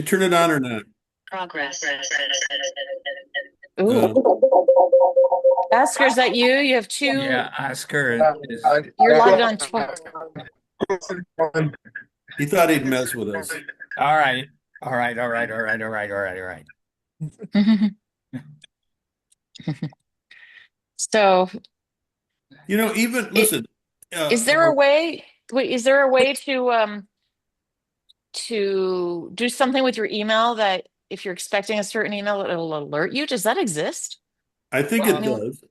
you turn it on or not? Progress. Uh, Ooh. Oscar, is that you? You have two, Yeah, Oscar is. you're logged on twice. he thought he'd mess with us. All right. All right. All right. All right. All right. All right. All right. So, Even it, listen. is Uh, there uh, a way, wait, is there a way to do something with your email that if you're expecting a certain email, it'll alert you? Does that exist? I think it Well, Anyone? does.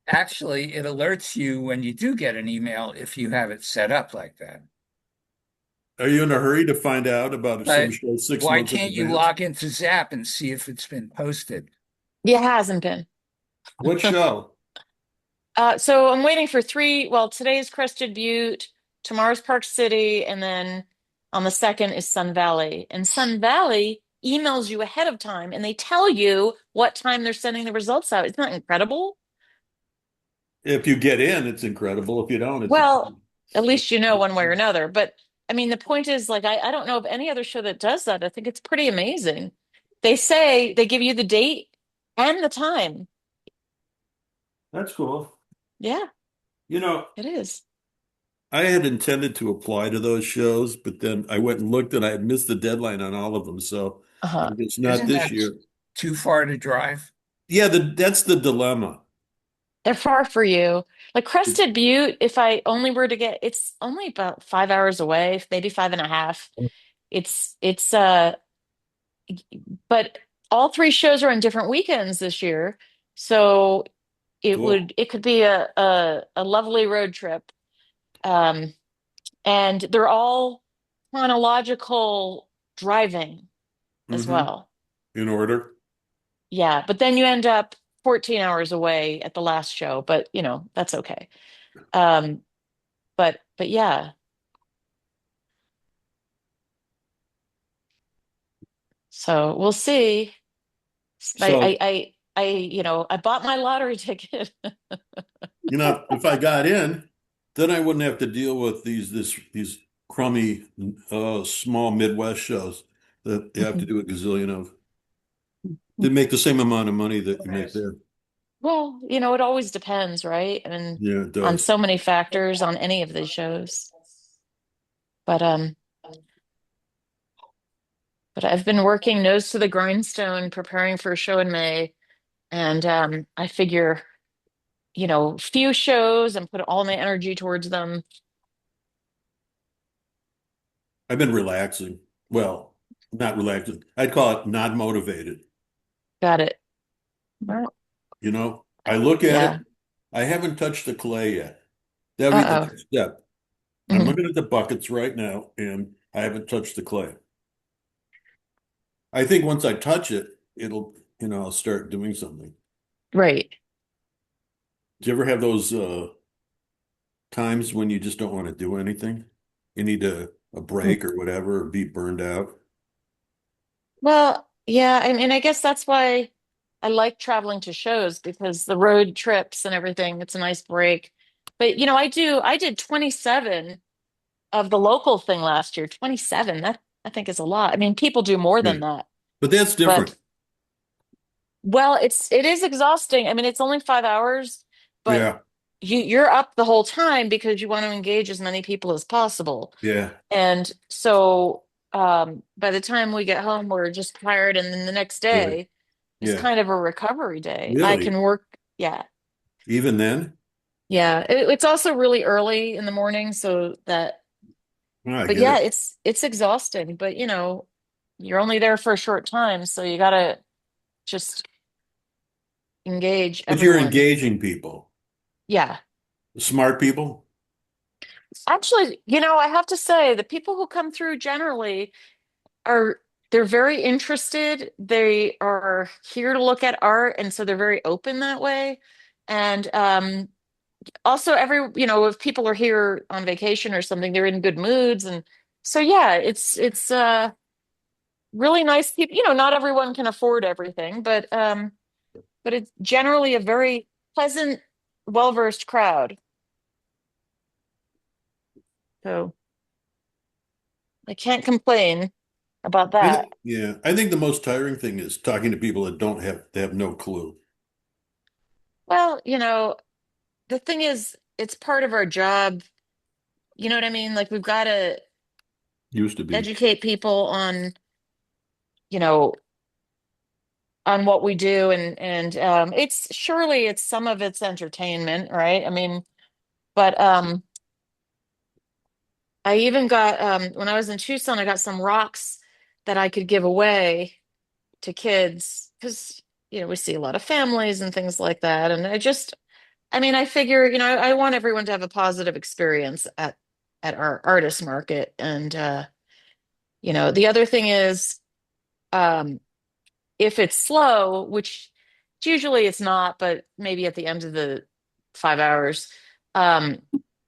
actually, it alerts you when you do get an email if you have it set up like that. Are you in a hurry to find out about some But show six why months in can't you advance? log into Zap and see if it's been posted? Yeah, it hasn't been. What show? So I'm waiting for three. Well, today's Crested Butte, tomorrow's Park City, and then on the second is Sun Valley. And Sun Valley emails you ahead of time and they tell you what time they're sending the results out. Isn't that incredible? If you get in, it's incredible. If you don't, it's a Well, at least you know one way or another. But I mean, the point is, like, I don't know of any other show that does that. I think it's pretty amazing. They say they give you the date and the time. that's cool. Yeah, You know, it is. I had intended to apply to those shows, but then I went and looked and I had missed the deadline on all of them. So I Uh-huh. guess not Isn't this that year. too far to drive? Yeah, that's the dilemma. They're far for you. Like Crested Butte, if I only were to get, it's only about 5 hours away, maybe five and a half. It's but all three shows are on different weekends this year. So Cool. it could be a lovely road trip. Um, and they're all chronological driving as Hmm. well. In order. Yeah, but then you end up 14 hours away at the last show, but that's okay. Um, but yeah, so we'll see. So, I bought my lottery ticket. if I got in, then I wouldn't have to deal with these crummy small Midwest shows that you have to do a gazillion of. They make the same amount of money that you make there. Well, it always depends, right? And Yeah, it on does. so many factors on any of these shows. But but I've been working nose to the grindstone preparing for a show in May, and I figure, few shows and put all my energy towards them. I've been relaxing. Well, not relaxing. I'd call it not motivated. Got it. Well, I look at it. yeah. I haven't touched the clay yet. That'll be the Uh-oh. next step. I'm Mhm. looking at the buckets right now, and I haven't touched the clay. I think once I touch it, I'll start doing something. Right. Do you ever have those times when you just don't want to do anything? You need a break or whatever, or be burned out? Well, yeah, I mean, I guess that's why I like traveling to shows because the road trips and everything, it's a nice break. But I did 27 of the local thing last year. 27, that I think is a lot. I mean, people do more Yeah. than that. But that's different. But well, it is exhausting. I mean, it's only 5 hours, but Yeah. you're up the whole time because you want to engage as many people as possible. Yeah. And so by the time we get home, we're just tired. And then the next Right. day is Yeah. kind of a recovery day. I Really? can work. Yeah. Even then? Yeah. It's also really early in the morning. So Oh, I but get yeah, it. it's exhausting. But, you're only there for a short time. So you got to just engage But you're everyone. engaging people, Yeah. smart people. Actually, I have to say, the people who come through generally are they're very interested. They are here to look at art, and so they're very open that way. And also if people are here on vacation or something, they're in good moods. And so yeah, it's really nice people. Not everyone can afford everything, but it's generally a very pleasant, well-versed crowd. So I can't complain. about that. Yeah, I think the most tiring thing is talking to people that don't have they have no clue. Well, the thing is, it's part of our job. You know what I mean? Like we've got to Used to be. educate people you know, on what we do and it's surely it's some of it's entertainment, right? I mean, but I even got when I was in Tucson, I got some rocks that I could give away to kids because we see a lot of families and things like that. And I mean, I figure, I want everyone to have a positive experience at our artist market. And the other thing is, um, if it's slow, which usually it's not, but maybe at the end of the 5 hours, um,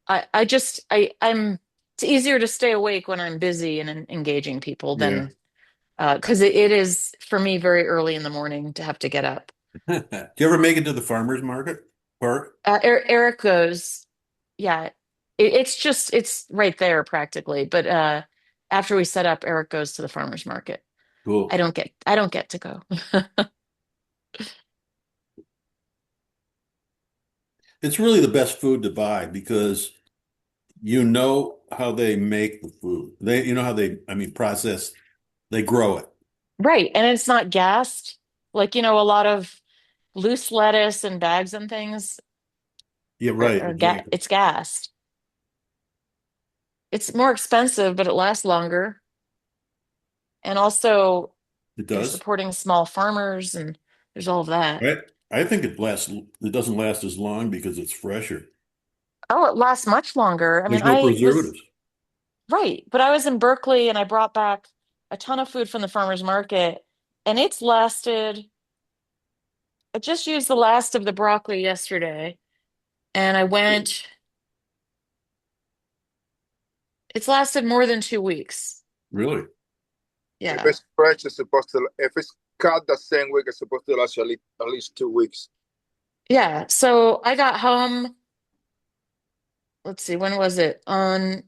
I'm it's easier to stay awake when I'm busy and engaging people Yeah. than because it is for me very early in the morning to have to get up. Do you ever make it to the farmers market part? Eric goes, yeah, it's right there practically. But after we set up, Eric goes to the farmer's market. Cool. I don't get to go. It's really the best food to buy because you know how they make the food. You know how I mean, process, they grow it. Right, and it's not gassed. Like, a lot of loose lettuce and bags and things Yeah, are, right, are exactly. it's gassed. It's more expensive, but it lasts longer. And also, It you're does. supporting small farmers, and there's all of that. Right? I think it doesn't last as long because it's fresher. Oh, it lasts much longer. I mean, There's no I was preservatives. right, but I was in Berkeley and I brought back a ton of food from the farmers market, and it's lasted. I just used the last of the broccoli yesterday, and it's lasted more than 2 weeks. Really? If Yeah. it's fresh, it's supposed to. If it's cut the same week, it's supposed to last at least 2 weeks. Yeah. So I got home, let's see, when was it? On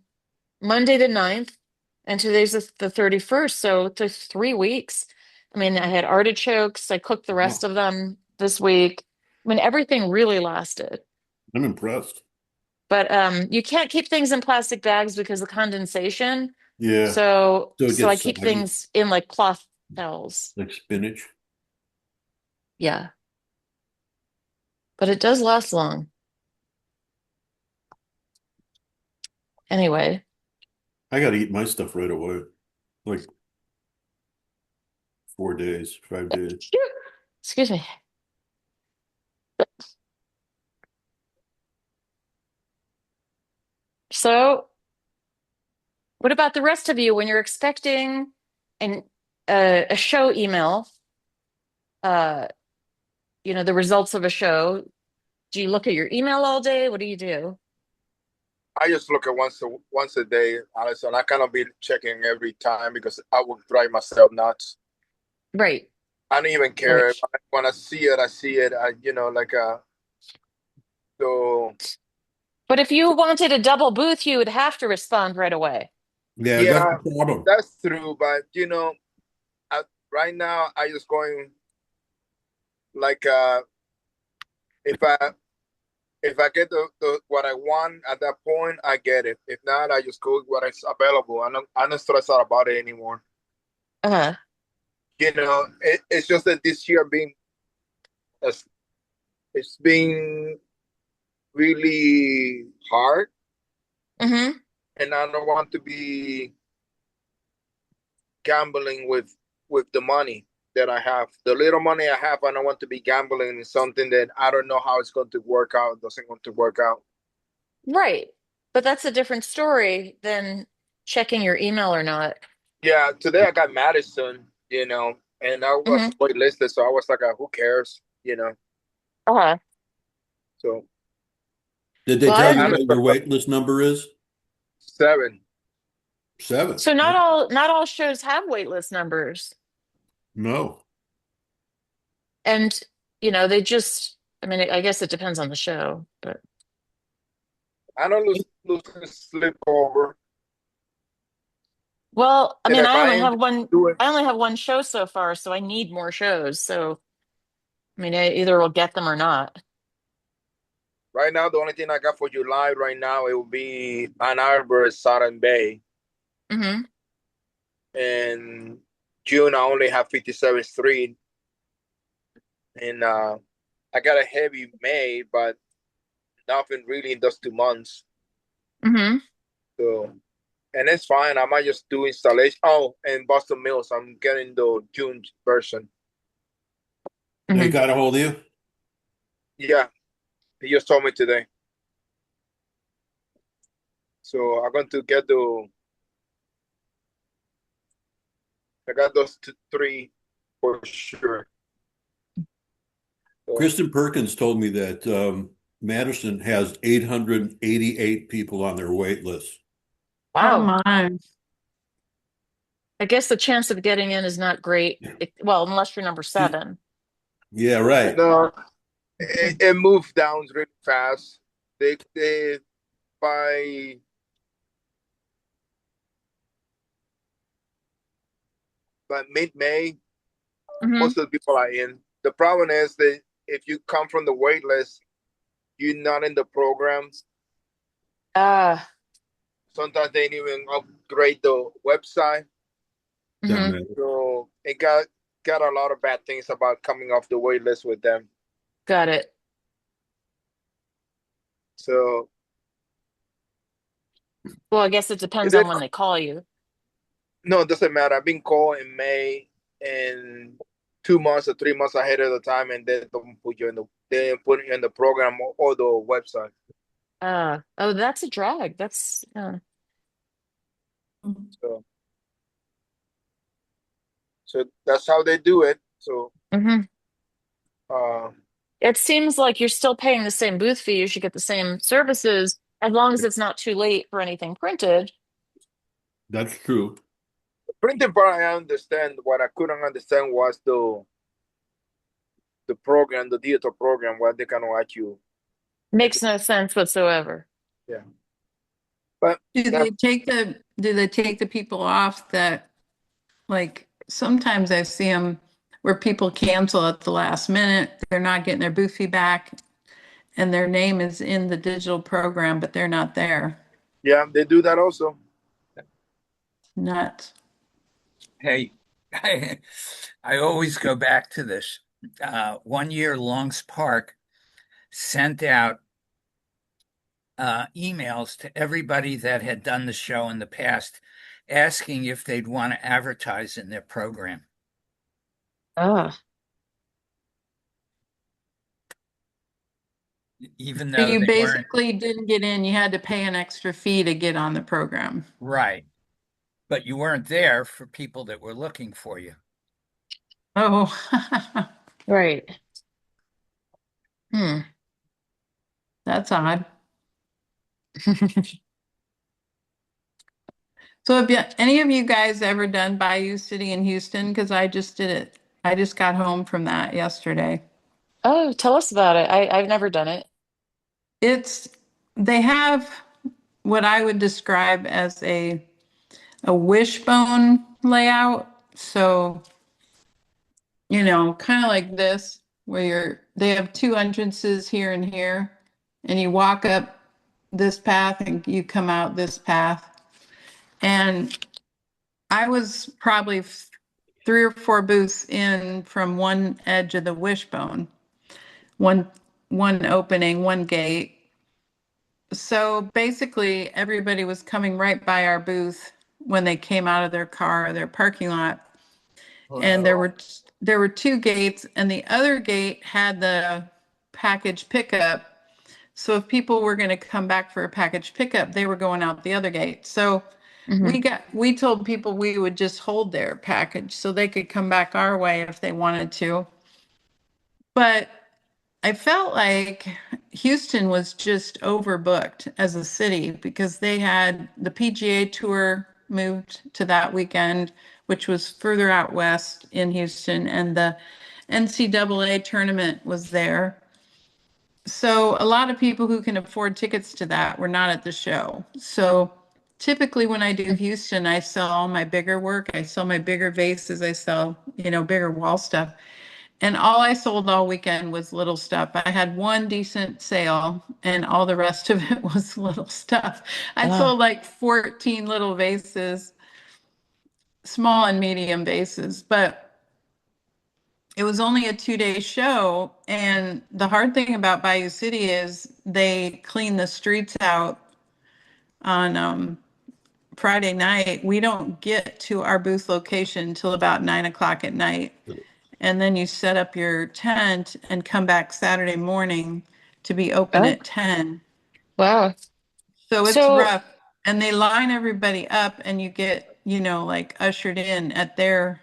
Monday the 9th, and today's the 31st. So it took 3 weeks. I mean, I had artichokes. I cooked the rest Wow. of them this week. I mean, everything really lasted. I'm impressed. But you can't keep things in plastic bags because of condensation. Yeah. So So it so I gets keep soggy, things in like cloth towels. like spinach. Yeah. But it does last long. Anyway. I got to eat my stuff right away. Like 4 days, 5 days. Phew. Excuse me. So what about the rest of you when you're expecting an a show email, uh, the results of a show? Do you look at your email all day? What do you do? I just look at once a day, Alison. I cannot be checking every time because I would drive myself nuts. Right. I don't even care. Right. When I see it, I see it. So But if you wanted a double booth, you would have to respond right away. Yeah, that's yeah, the problem. that's true. But right now I just going like if I if I get the what I want at that point, I get it. If not, I just go with what is available. I don't stress out about it anymore. Uh-huh. It's just that this year it's, it's been really hard, Mm-hmm. and I don't want to be gambling with the money that I have. The little money I have, I don't want to be gambling in something that I don't know how it's going to work out. Doesn't want to work out. Right. But that's a different story than checking your email or not. Yeah, today I got Madison, and I was Mm-hmm. waitlisted, so I was like, who cares. Uh-huh. So Did they Well, tell I you had I'm what your wait list number is? 7. 7. so not all shows have waitlist numbers. No. And they just I mean, I guess it depends on the show, but I don't lose sleep over. Well, I And mean, if I enjoy doing I only have one show so far, so I need more shows. So, I mean, I either will get them or not. right now, the only thing I got for July right now, it will be Ann Arbor, Southern Bay. Hmm. In June, I only have 57th Street. And I got a heavy May, but nothing really in those 2 months. Hmm. So, and it's fine. I might just do installation. Oh, and Boston Mills, I'm getting the June version. They Hmm. got a hold of you? Yeah, he just told me today. So I'm going to get I got those three for sure. So, Kristen Perkins told me that Madison has 888 people on their wait list. Oh Wow. my. I guess the chance of getting in is not great. Well, unless you're number seven. Yeah, right. no, it moved down really fast. They by mid-May, Hmm. most of the people are in. The problem is that if you come from the wait list, you're not in the program. Uh, Sometimes they didn't even upgrade the website. Doesn't hmm. matter. So it got a lot of bad things about coming off the wait list with them. Got it. So Well, I guess it depends it on did, when they call you. no, it doesn't matter. I've been called in May and 2 months or 3 months ahead of the time, and they don't put you in the program or the website. Oh, that's a drag. That's So that's how they do it. So hmm. uh, It seems like you're still paying the same booth fee. You should get the same services as long as it's not too late for anything printed. That's true. printing part I understand. What I couldn't understand was the program, the digital program, what they can watch you. Makes no sense whatsoever. Yeah, but that's Do they take the people off that, like, sometimes I see them where people cancel at the last minute, they're not getting their booth fee back, and their name is in the digital program, but they're not there. yeah, they do that also. Nuts. Hey, I always go back to this. One year, Long's Park sent out emails to everybody that had done the show in the past, asking if they'd want to advertise in their program, Ah, even So though you they weren't basically didn't get in, you had to pay an extra fee to get on the program. right. But you weren't there for people that were looking for you. Oh, right. Hmm. that's odd. So have any of you guys ever done Bayou City in Houston? Because I just did it. I just got home from that yesterday. Oh, tell us about it. I've never done it. It's they have what I would describe as a wishbone layout. So, kind of like this, where they have two entrances here and here, and you walk up this path and you come out this path. And I was probably three or four booths in from one edge of the wishbone, one one opening, one gate. So basically, everybody was coming right by our booth when they came out of their car or their parking lot. And there were two gates, and the other gate had the package pickup. So if people were going to come back for a package pickup, they were going out the other gate. So Hmm. we told people we would just hold their package so they could come back our way if they wanted to. But I felt like Houston was just overbooked as a city because they had the PGA Tour moved to that weekend, which was further out west in Houston, and the NCAA tournament was there. So a lot of people who can afford tickets to that were not at the show. So typically when I do Houston, I sell all my bigger work. I sell my bigger vases. I sell, bigger wall stuff. And all I sold all weekend was little stuff. I had one decent sale, and all the rest of it was little stuff. I Ah, sold like 14 little vases, small and medium vases, but it was only a 2-day show. And the hard thing about Bayou City is they clean the streets out on Friday night. We don't get to our booth location until about 9 o'clock at night. And then you set up your tent and come back Saturday morning to be open oh, at 10. wow. So it's So, rough. And they line everybody up and you get, like ushered in at their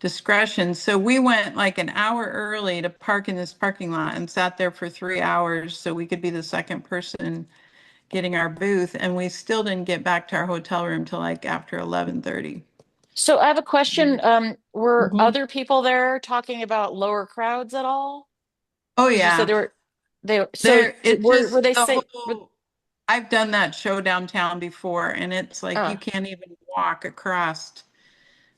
discretion. So we went like an hour early to park in this parking lot and sat there for 3 hours so we could be the second person getting our booth. And we still didn't get back to our hotel room till like after 11:30. so I have a question. Were Mhm. other people there talking about lower crowds at all? Oh Because you said yeah. so There, it were just they the say, whole, I've done that show downtown before, and it's like you uh, can't even walk across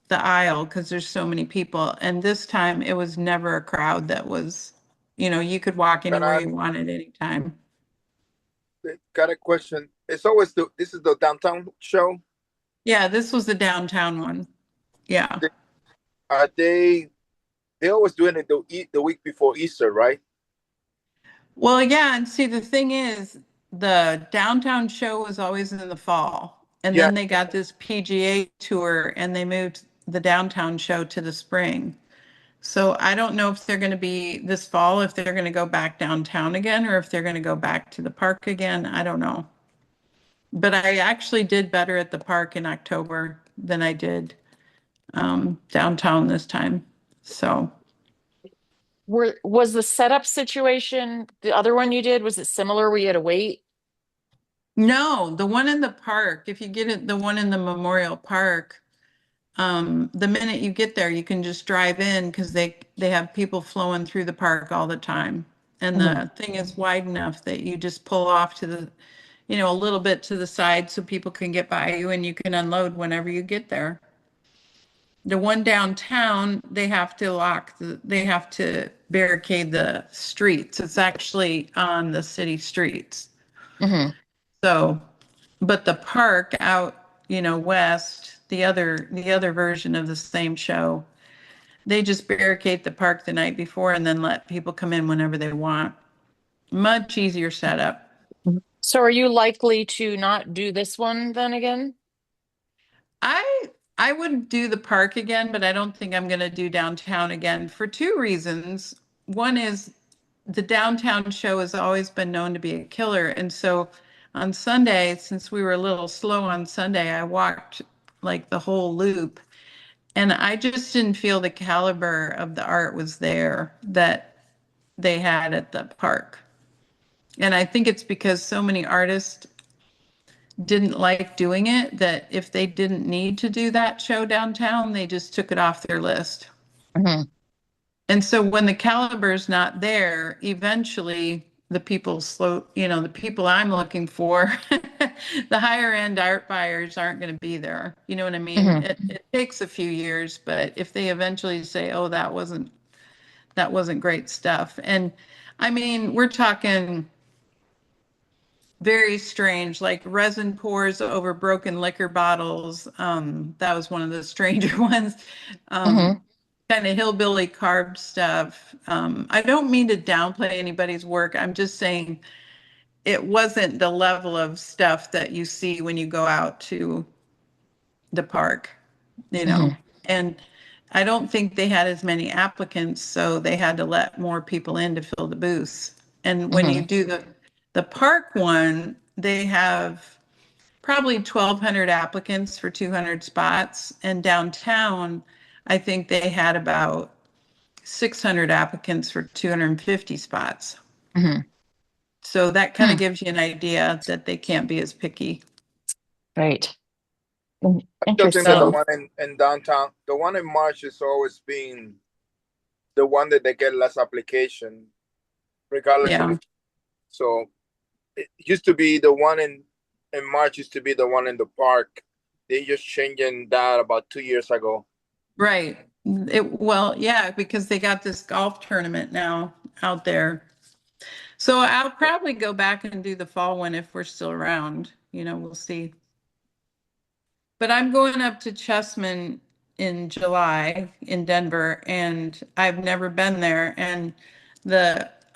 the aisle because there's so many people. And this time it was never a crowd that was, you could walk Can anywhere I you wanted anytime. got a question? It's always this is the downtown show. Yeah, this was the downtown one. Yeah. They- Are they always doing it the week before Easter, right? Well, yeah, and see, the thing is, the downtown show was always in the fall. And Yeah, then they got this PGA tour and they moved the downtown show to the spring. So I don't know if they're going to be this fall, if they're going to go back downtown again, or if they're going to go back to the park again. I don't know. But I actually did better at the park in October than I did downtown this time. So was the setup situation, the other one you did, was it similar where you had to wait? no, the one in the park, if you get it, the one in the Memorial Park, the minute you get there, you can just drive in because they have people flowing through the park all the time. And Mhm. the thing is wide enough that you just pull off to the, a little bit to the side so people can get by you and you can unload whenever you get there. The one downtown, they have to barricade the streets. It's actually on the city streets. Hmm. So, but the park out, west, the other version of the same show, they just barricade the park the night before and then let people come in whenever they want. Much easier setup. So are you likely to not do this one then again? I I would do the park again, but I don't think I'm going to do downtown again for two reasons. One is the downtown show has always been known to be a killer, and so on Sunday, since we were a little slow on Sunday, I walked like the whole loop, and I just didn't feel the caliber of the art was there that they had at the park. And I think it's because so many artists didn't like doing it that if they didn't need to do that show downtown, they just took it off their list. Hmm. And so when the caliber's not there, eventually the people the people I'm looking for, the higher end art buyers aren't going to be there. You know what I mean? Hmm. It takes a few years, but if they eventually say, "Oh, that wasn't great stuff," and I mean, we're talking very strange, like resin pours over broken liquor bottles. That was one of the stranger ones. Hmm. Kind of hillbilly carved stuff. I don't mean to downplay anybody's work. I'm just saying it wasn't the level of stuff that you see when you go out to the park, you know. Hmm. And I don't think they had as many applicants, so they had to let more people in to fill the booths. And when you Hmm. do the park one, they have probably 1,200 applicants for 200 spots. And downtown, I think they had about 600 applicants for 250 spots. Hmm. So that kind Hmm. of gives you an idea that they can't be as picky. Right. I still think that the Interesting. one in downtown, the one in March is always been the one that they get less application, regardless of Yeah. the. So it used to be the one in in March used to be the one in the park. They just changing that about 2 years ago. Right. Well, yeah, because they got this golf tournament now out there. So I'll probably go back and do the fall one if we're still around. We'll see. But I'm going up to Chessman in July in Denver, and I've never been there. And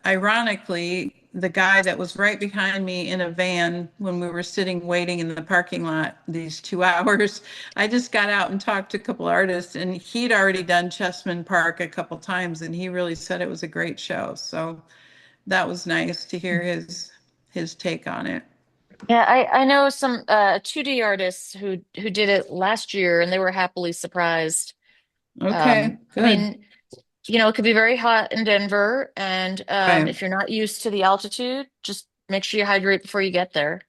ironically, the guy that was right behind me in a van when we were sitting waiting in the parking lot these 2 hours, I just got out and talked to a couple artists, and he'd already done Chessman Park a couple times, and he really said it was a great show. So that was nice to hear his take on it. Yeah, I know some 2D artists who did it last year and they were happily surprised. Okay, I good. mean, it could be very hot in Denver, and Right, if you're not used to the altitude, just make sure you hydrate before you get there.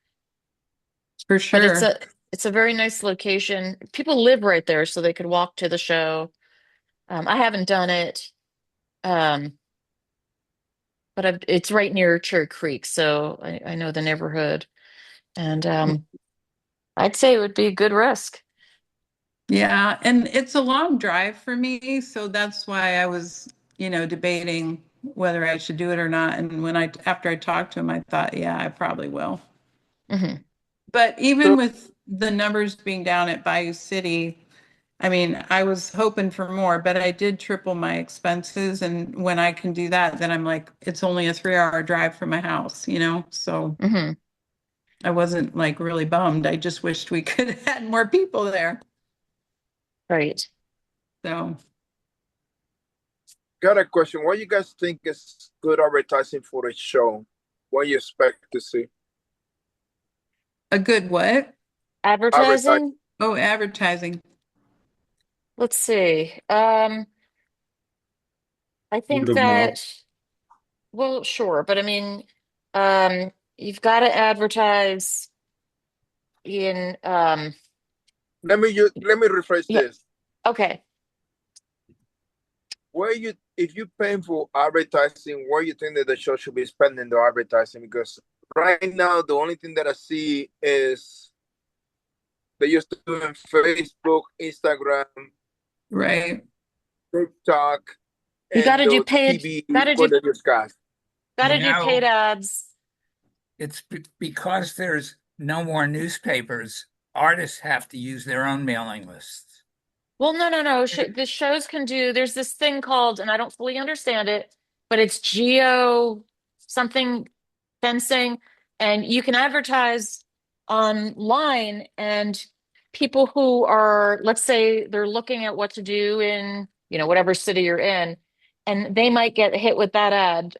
for But it's sure. a it's a very nice location. People live right there, so they could walk to the show. I haven't done it, um, but it's right near Cherry Creek, so I know the neighborhood, and I'd say it would be a good risk. Yeah, and it's a long drive for me, so that's why I was, debating whether I should do it or not. And after I talked to him, I thought, yeah, I probably will. Hmm. But even So with the numbers being down at Bayou City, I mean, I was hoping for more, but I did triple my expenses. And when I can do that, then I'm like, it's only a 3 hour drive from my house. So Hmm. I wasn't like really bummed. I just wished we could have had more people there. Right. So got a question. What you guys think is good advertising for a show? What you expect to see? a good what? Advertise. Advertising? Oh, advertising. Let's see. I Word think of mouth. that, well, sure, but I mean, you've got to advertise in, Let me rephrase yeah, this. okay. If you paying for advertising, where you think that the show should be spending the advertising? Because right now the only thing that I see is they used to do in Facebook, Instagram, Right. TikTok, You got and to do the paid, TV got to for do, the newscast. got You to do paid know, ads. it's because there's no more newspapers, artists have to use their own mailing lists. Well, no, no, no. The shows can do, there's this thing called, and I don't fully understand it, but it's geo something fencing, and you can advertise online, and people who are, let's say they're looking at what to do in, whatever city you're in, and they might get hit with that ad.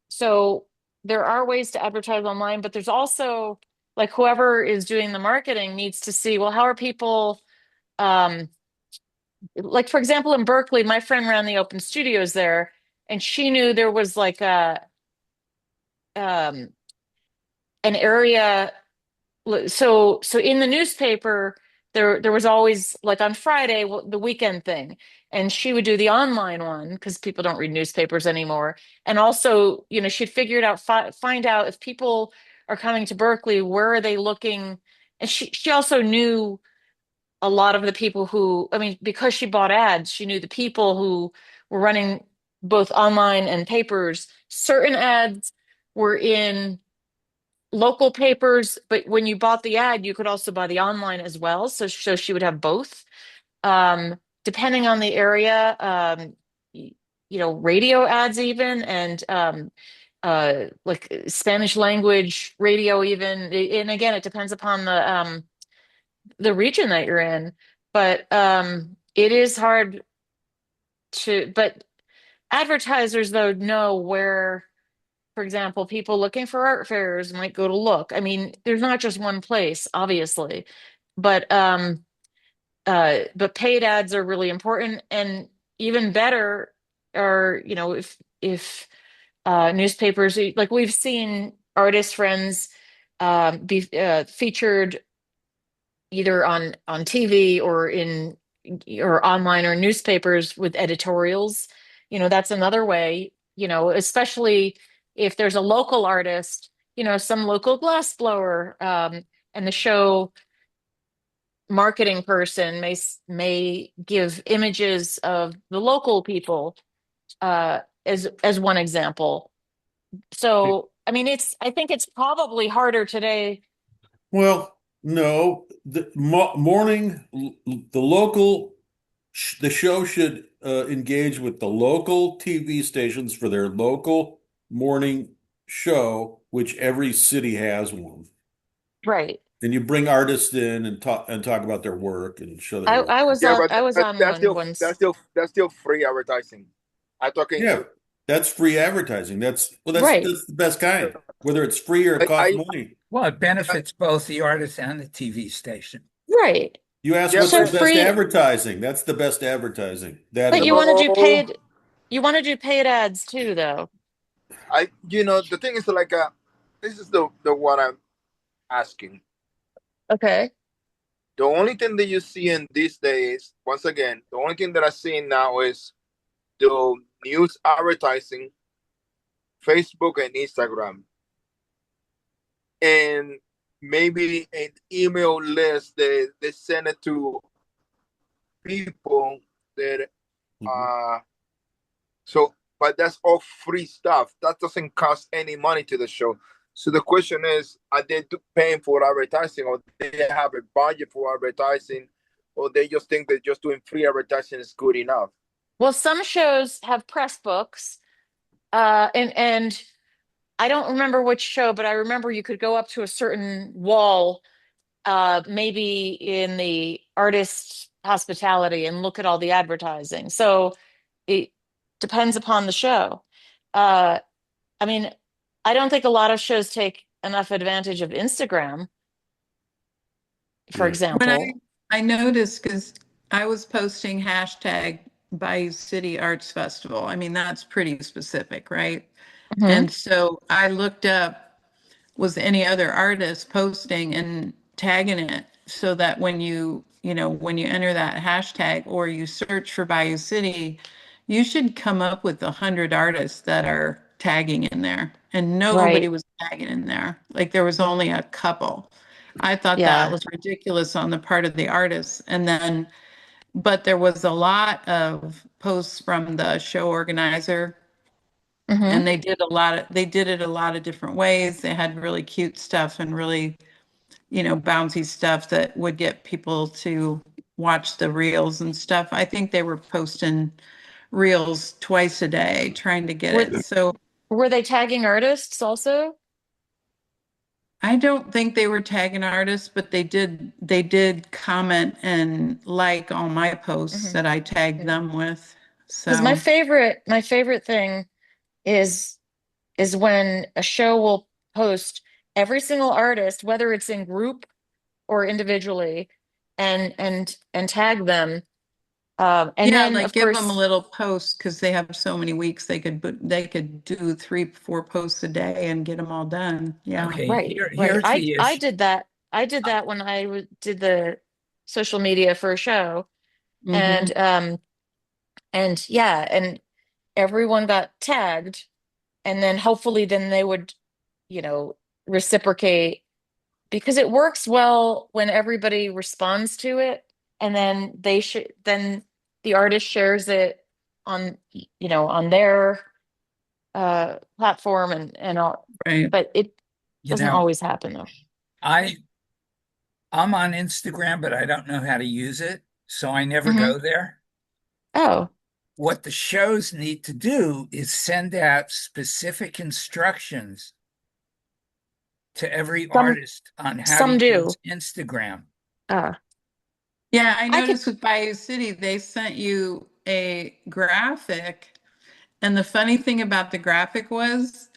So there are ways to advertise online, but there's also like whoever is doing the marketing needs to see, well, how are people um like for example in Berkeley, my friend ran the open studios there, and she knew there was like a um an area, so in the newspaper there was always like on Friday, the weekend thing, and she would do the online one because people don't read newspapers anymore. And also, she'd figure it out, find out if people are coming to Berkeley, where are they looking. And she also knew a lot of the people who, I mean, because she bought ads, she knew the people who were running both online and papers. Certain ads were in local papers, but when you bought the ad, you could also buy the online as well. So she would have both. Depending on the area, radio ads even, and like Spanish language radio even. And again, it depends upon the region that you're in. But it is hard but advertisers though know where, for example, people looking for art fairs might go to look. I mean, there's not just one place, obviously, but paid ads are really important, and even better are, if newspapers, like we've seen artist friends be featured either on TV or in or online or newspapers with editorials. That's another way, especially if there's a local artist some local glass blower, and the show marketing person may give images of the local people, as one example. So, I mean, I think it's probably harder today. Well, no, the morning, the local, the show should engage with the local TV stations for their local morning show, which every city has one. Right. And you bring artists in and talk about their work and show their I, work. I was Yeah, on but I was on that's one still once. free advertising. I'm talking. Yeah, that's free advertising. Right. That's the best kind, whether it's free or it costs I money. Well, it benefits both the artist and the TV station. Right. You ask yeah, what's So the best free, advertising? That's the best advertising. That but and no, you want to do paid ads too, though. the thing is like this is the what I'm asking. Okay. The only thing that you see in these days, once again, the only thing that I see now is the news advertising, Facebook and Instagram, and maybe an email list that they send it to people that Mhm. uh so but that's all free stuff. That doesn't cost any money to the show. So the question is, are they paying for advertising, or they have a budget for advertising, or they just think that just doing free advertising is good enough? Well, some shows have press books, and I don't remember which show, but I remember you could go up to a certain wall, maybe in the artist hospitality, and look at all the advertising. So it depends upon the show. Uh, I mean, I don't think a lot of shows take enough advantage of Instagram, for Yeah. When example. I noticed, because I was posting hashtag Bayou City Arts Festival. I mean, that's pretty specific, right? Hmm. And so I looked up, was any other artist posting and tagging it so that when you enter that hashtag or you search for Bayou City, you should come up with 100 artists that are tagging in there. And nobody Right. was tagging in there. Like there was only a couple. I thought that Yeah. was ridiculous on the part of the artists. And then, but there was a lot of posts from the show organizer, Hmm. and they did it a lot of different ways. They had really cute stuff and really, bouncy stuff that would get people to watch the reels and stuff. I think they were posting reels twice a day trying to get Were it. So were they tagging artists also? I don't think they were tagging artists, but they did comment and like all my posts Hmm. that I tagged them with. Because So my favorite thing is is when a show will post every single artist, whether it's in group or individually, and tag them. And yeah, then like of give them a course, little post because they have so many weeks they could do 3, 4 posts a day and get them all done. Yeah. Okay, right, right. here's the I issue. did that. I did that when did the social media for a show, Hmm. and yeah, and everyone got tagged, and then hopefully then they would, you know, reciprocate, because it works well when everybody responds to it, and then then the artist shares it on, on their platform, and all, Right. but it You doesn't know, always happen though. I I'm on Instagram, but I don't know how to use it, so I never Hmm. go there. Oh, What the shows need to do is send out specific instructions to every some artist on how to some do. use Instagram. uh Yeah, I I could. noticed with Bayou City, they sent you a graphic. And the funny thing about the graphic was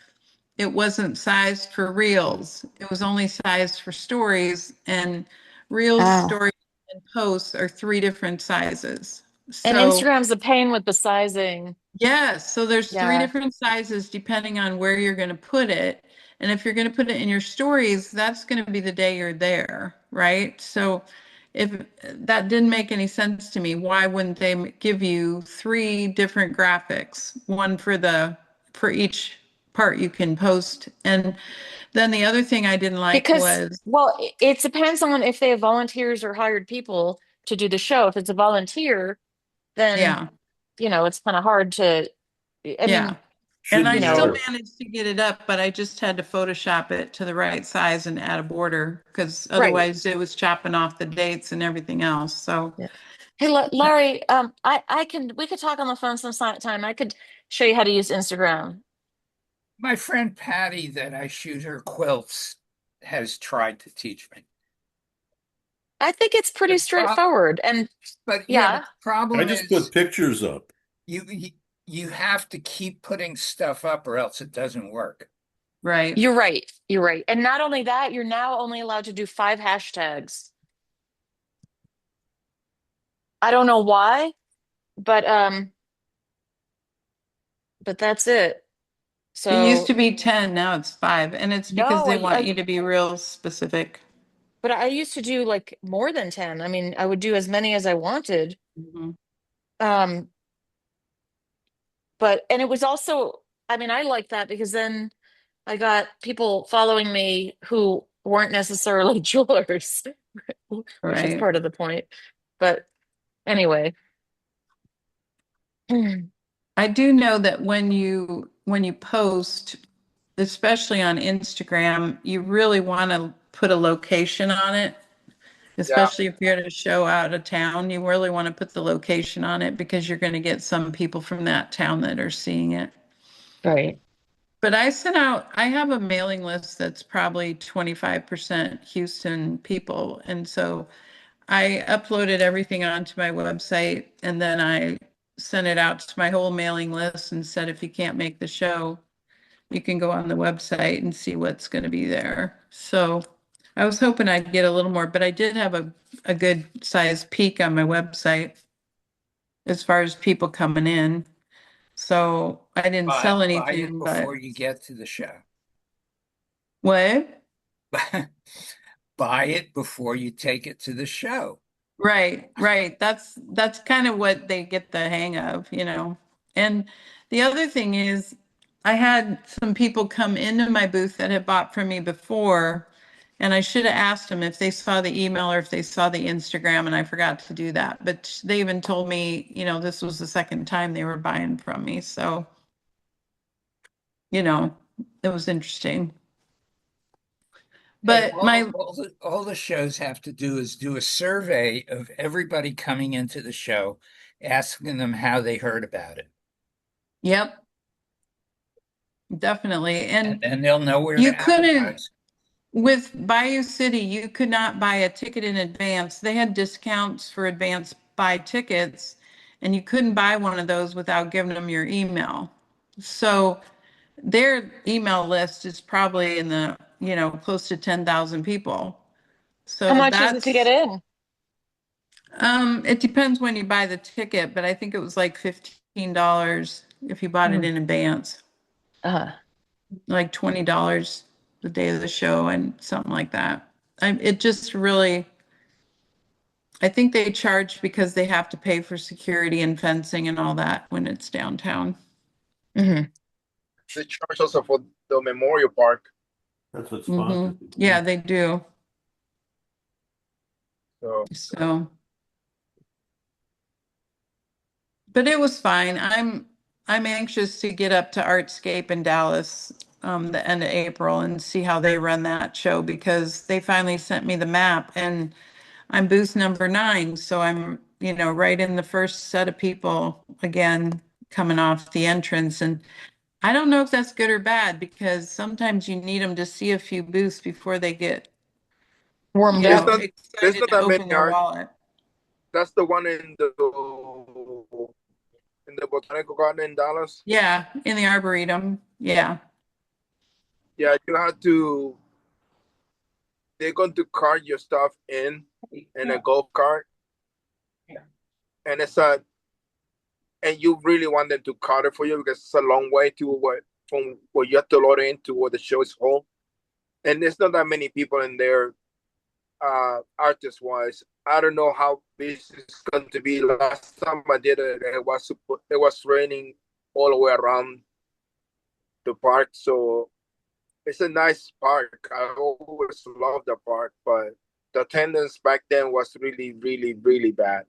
it wasn't sized for reels. It was only sized for stories. And reels, Oh, stories, and posts are three different sizes. and So Instagram's a pain with the sizing. yes, so there's three Yeah. different sizes depending on where you're going to put it. And if you're going to put it in your stories, that's going to be the day you're there, right? So if that didn't make any sense to me, why wouldn't they give you three different graphics, one for each part you can post. And then the other thing I didn't like Because, was, well, it depends on if they have volunteers or hired people to do the show. If it's a volunteer, then, yeah, it's kind of hard to, I yeah. mean, And Shouldn't I you be still know, hard. managed to get it up, but I just had to Photoshop it to the right size and add a border because right. otherwise it was chopping off the dates and everything else. So, Yeah. Hey, Larry, we could talk on the phone sometime. I could show you how to use Instagram. My friend Patty, that I shoot her quilts, has tried to teach me. I think it's pretty The prop, straightforward. And but yeah, the I problem just put is pictures up. you you have to keep putting stuff up or else it doesn't work. right. you're right. You're right. And not only that, you're now only allowed to do 5 hashtags. I don't know why, but that's it. It used to So be 10, now it's 5. And it's because no, they want you to be real specific. but I used to do like more than 10. I mean, I would do as many as I wanted. Mhm. Um, and it was also, I mean, I like that because then I got people following me who weren't necessarily jewelers, which is Right. part of the point. But anyway, I do know that when you post, especially on Instagram, you really want to put a location on it, Yeah. especially if you're at a show out of town. You really want to put the location on it because you're going to get some people from that town that are seeing it. right. But I have a mailing list that's probably 25% Houston people. And so I uploaded everything onto my website and then I sent it out to my whole mailing list and said, if you can't make the show, you can go on the website and see what's going to be there. So I was hoping I'd get a little more, but I did have a good size peak on my website as far as people coming in. So I didn't sell Buy it anything, but before you get to the show. what? Buy it before you take it to the show. Right, right. That's kind of what they get the hang of. And the other thing is I had some people come into my booth that had bought from me before, and I should have asked them if they saw the email or if they saw the Instagram, and I forgot to do that. But they even told me, this was the second time they were buying from me. So, you know, it was interesting. Hey, But my, all the shows have to do is do a survey of everybody coming into the show, asking them how they heard about it. yep, definitely. And And then they'll know where you to couldn't advertise. With Bayou City, you could not buy a ticket in advance. They had discounts for advance buy tickets, and you couldn't buy one of those without giving them your email. So their email list is probably in the, close to 10,000 people. How So much is it to get in? it depends when you buy the ticket, but I think it was like $15 if you bought it Mm. in advance, Uh, like $20 the day of the show and something like that. It just really, I think they charge because they have to pay for security and fencing and all that when it's downtown. mhm. They charge also for the Memorial Park. That's what sponsors do. Yeah, they do. So So, but it was fine. I'm anxious to get up to Artscape in Dallas the end of April and see how they run that show because they finally sent me the map and I'm booth number 9, so I'm, right in the first set of people again coming off the entrance. And I don't know if that's good or bad because sometimes you need them to see a few booths before they get, Warmed there's up. not there's excited not to that many open their art. wallet. That's the one in the Botanical Garden in Dallas. Yeah, in the Arboretum. Yeah. Yeah, you have to. They're going to cart your stuff in a golf cart, and and you really want them to cart it for you because it's a long way to from where you have to load in to where the show is home, and there's not that many people in there, artist wise. I don't know how this is going to be. Last time I did it, it was raining all the way around. the park. So it's a nice park. I always love the park, but the attendance back then was really, really, really bad.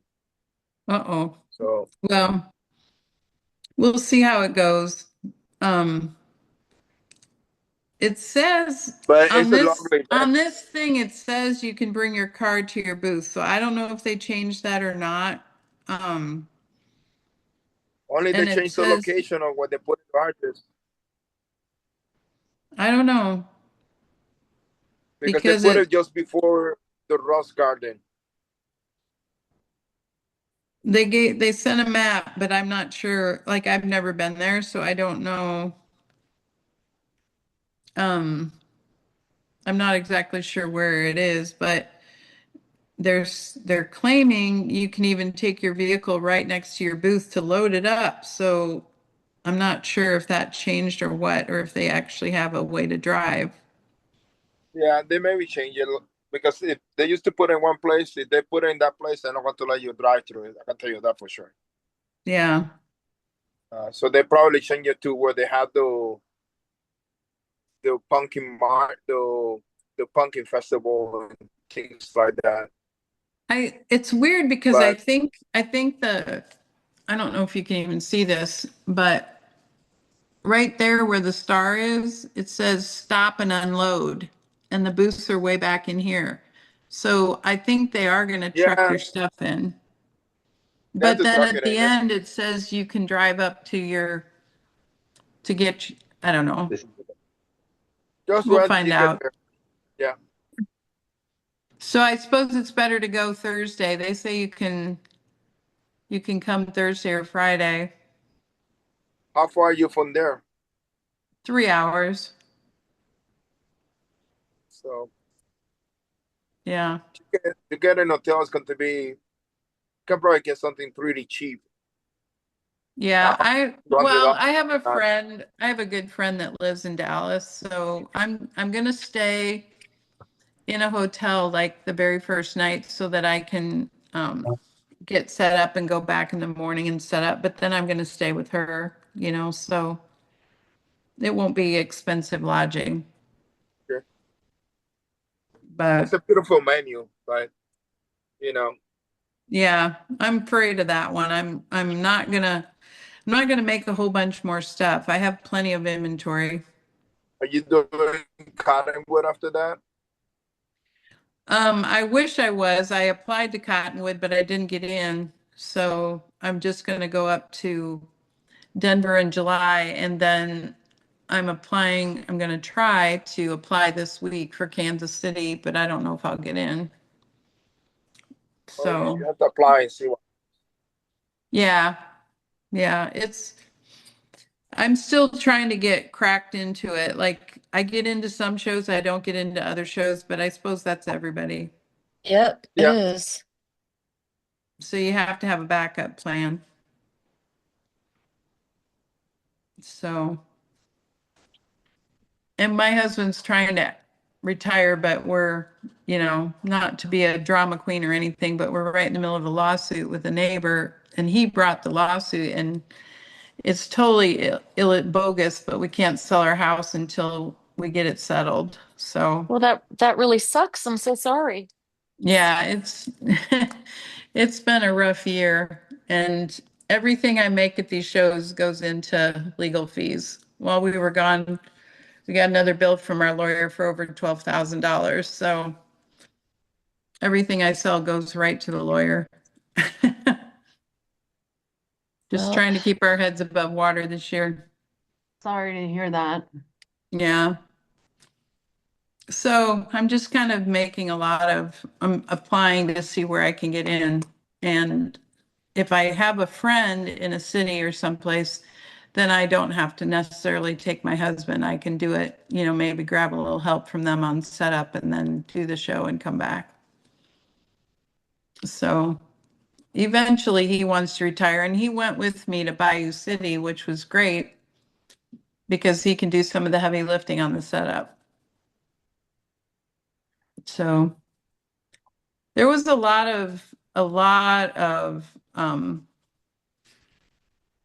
Uh-oh. So Well, we'll see how it goes. Um, it says but on it's a this lovely on event. this thing, it says you can bring your card to your booth. So I don't know if they changed that or not. Um, Only they and it changed the says, location of what they put in the artist I don't know, because they because put it it just before the Rose Garden. they sent a map, but I'm not sure. Like I've never been there, so I don't know. Um, I'm not exactly sure where it is, but they're claiming you can even take your vehicle right next to your booth to load it up. So I'm not sure if that changed or what, or if they actually have a way to drive. Yeah, they maybe change it because if they used to put it in one place, if they put it in that place, they're not going to let you drive through it. I can tell you that for sure. Yeah. So they probably change it to where they have the pumpkin mart, the pumpkin festival and things like that. It's weird because But I think I don't know if you can even see this, but right there where the star is, it says stop and unload, and the booths are way back in here. So I think they are going to truck yeah, your stuff in. they have But to then truck at it the in. end, it says you can drive up to your to get, I don't know. Just We'll when find you get out. there. Yeah. So I suppose it's better to go Thursday. They say you can come Thursday or Friday. How far are you from there? 3 hours. So Yeah. to get an hotel is going to be, you can probably get something pretty cheap. Yeah, well, $200 I have a night. friend, I have a good friend that lives in Dallas, so I'm gonna stay in a hotel like the very first night so that I can get set up and go back in the morning and set up, but then I'm gonna stay with her, so it won't be expensive lodging. Okay. It's But a beautiful menu, but you know, yeah, I'm afraid of that one. I'm not gonna make a whole bunch more stuff. I have plenty of inventory. are you doing cottonwood after that? I wish I was. I applied to Cottonwood, but I didn't get in. So I'm just going to go up to Denver in July, and then I'm going to try to apply this week for Kansas City, but I don't know if I'll get in. Oh, you So have to apply and see what. yeah, yeah, I'm still trying to get cracked into it. Like I get into some shows, I don't get into other shows, but I suppose that's everybody. Yep, it Yeah. is. So you have to have a backup plan. So. And my husband's trying to retire, but we're, not to be a drama queen or anything, but we're right in the middle of a lawsuit with a neighbor, and he brought the lawsuit, and it's totally bogus, but we can't sell our house until we get it settled. So, Well, that really sucks. I'm so sorry. yeah, it's it's been a rough year, and everything I make at these shows goes into legal fees. While we were gone, we got another bill from our lawyer for over $12,000. So everything I sell goes right to the lawyer. Just Well, trying to keep our heads above water this year. sorry to hear that. Yeah. So I'm just kind of making I'm applying to see where I can get in. And if I have a friend in a city or someplace, then I don't have to necessarily take my husband. I can do it, maybe grab a little help from them on setup and then do the show and come back. So eventually he wants to retire, and he went with me to Bayou City, which was great because he can do some of the heavy lifting on the setup. So there was a lot of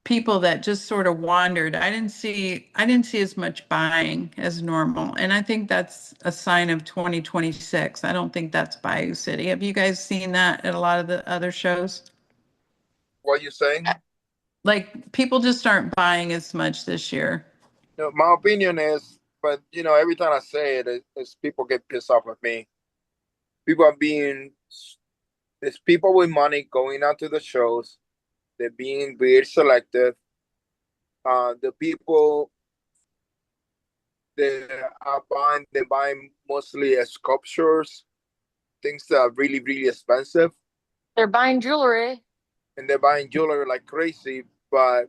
people that just sort of wandered. I didn't see as much buying as normal. And I think that's a sign of 2026. I don't think that's Bayou City. Have you guys seen that at a lot of the other shows? What you saying? Like people just aren't buying as much this year. No, my opinion is, but every time I say it, it's people get pissed off with me. People are being, it's people with money going out to the shows. They're being very selective. The people that are buying, they're buying mostly sculptures, things that are really, really expensive, They're buying jewelry. and they're buying jewelry like crazy. But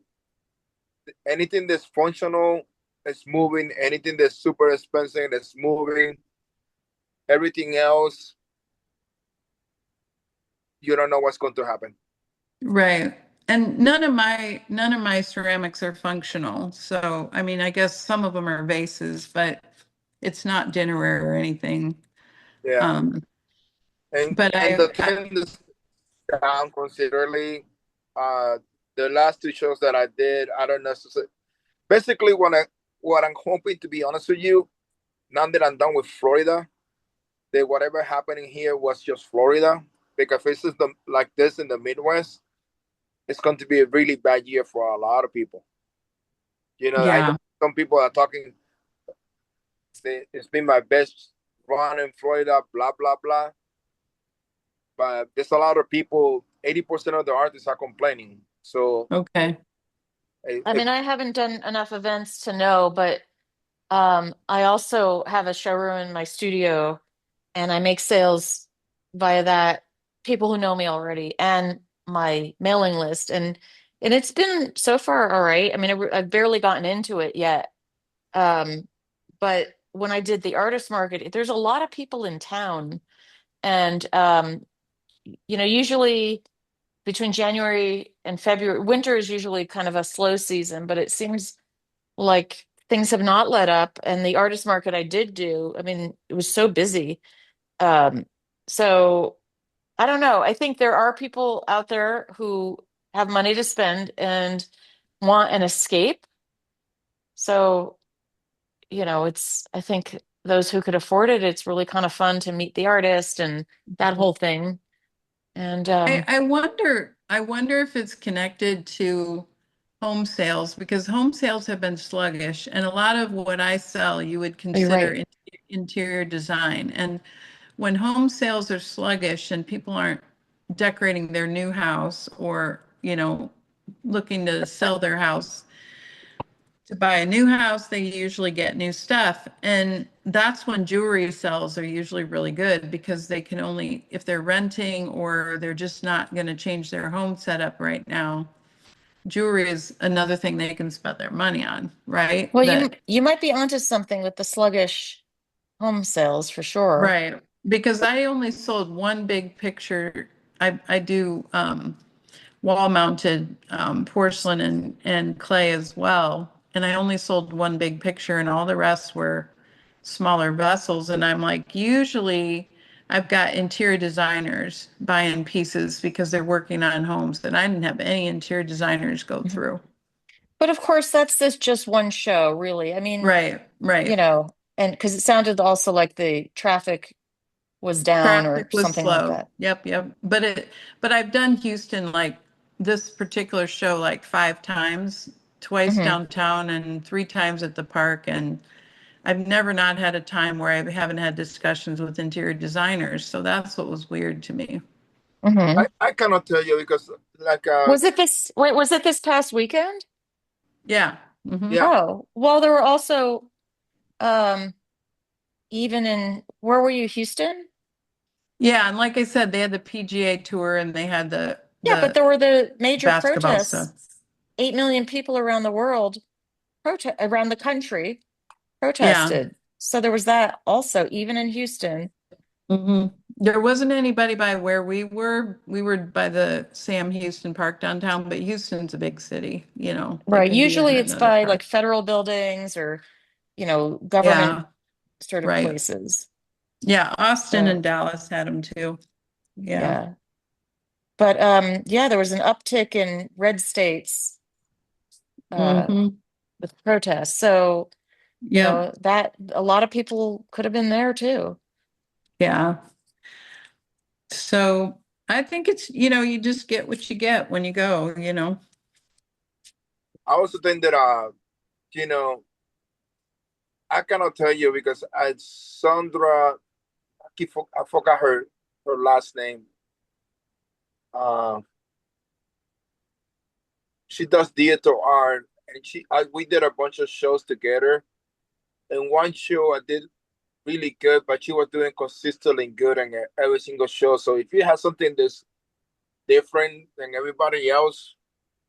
anything that's functional is moving. Anything that's super expensive that's moving. Everything else, you don't know what's going to happen. Right. And none of my ceramics are functional. So, I mean, I guess some of them are vases, but it's not dinnerware or anything. Yeah, Um, and but and the trend is down considerably. Uh, the last two shows that I did, I don't necessarily. Basically, what I'm hoping, to be honest with you, now that I'm done with Florida, that whatever happening here was just Florida. Because if this is like this in the Midwest, it's going to be a really bad year for a lot of people. I know yeah. some people are talking. It's been my best run in Florida, blah blah blah. But there's a lot of people. 80% of the artists are complaining. So Okay. I mean, I haven't done enough events to know, but I also have a showroom in my studio and I make sales via that, people who know me already and my mailing list. And it's been so far all right. I mean, I've barely gotten into it yet. Um, but when I did the artist market, there's a lot of people in town. And usually between January and February, winter is usually kind of a slow season, but it seems like things have not let up. And the artist market I did do, I mean, it was so busy. Um, so I don't know. I think there are people out there who have money to spend and want an escape. So, I think those who could afford it, it's really kind of fun to meet the artist and that whole thing. And I wonder if it's connected to home sales because home sales have been sluggish, and a lot of what I sell you would you're consider right. interior design. And when home sales are sluggish and people aren't decorating their new house or, looking to sell their house to buy a new house, they usually get new stuff. And that's when jewelry sales are usually really good because they can only, if they're renting or they're just not going to change their home setup right now, jewelry is another thing they can spend their money on, right? Well, you That, you might be onto something with the sluggish home sales for sure. right. Because I only sold one big picture. I do wall mounted porcelain and clay as well. And I only sold one big picture, and all the rest were smaller vessels. And I'm like, usually I've got interior designers buying pieces because they're working on homes, and I didn't have any interior designers go Mhm. through. But of course, that's this just one show, really. I mean, Right, right. and because it sounded also like the traffic was down or Traffic was something like slow. that. Yep, yep. But I've done Houston like this particular show like 5 times, twice Hmm. downtown and 3 times at the park. And I've never not had a time where I haven't had discussions with interior designers. So that's what was weird to me. Hmm. I cannot tell you because, like, Was it this past weekend? Yeah. yeah, Oh, well, there were also um even in where were you, Houston? Yeah, and like I said, they had the PGA tour and they had the Yeah, but the there were the major basketball stuff. protests. 8 million people around the world around the country Yeah. protested. So there was that also, even in Houston. hmm There wasn't anybody by where we were. We were by the Sam Houston Park downtown, but Houston's a big city, like Right. Usually Indiana it's and other by like parts. federal buildings or, government Yeah, sort of right. places. Yeah, Austin and So, Dallas had them too. Yeah. yeah. But yeah, there was an uptick in red states. uh, Hmm. with protests. So, Yep. that a lot of people could have been there too. Yeah. So I think it's, you just get what you get when you go. I also think that you know, I cannot tell you because Sandra, I forgot her last name. Uh, she does theater art, and we did a bunch of shows together. And one show I did really good, but she was doing consistently good in every single show. So if you have something that's different than everybody else,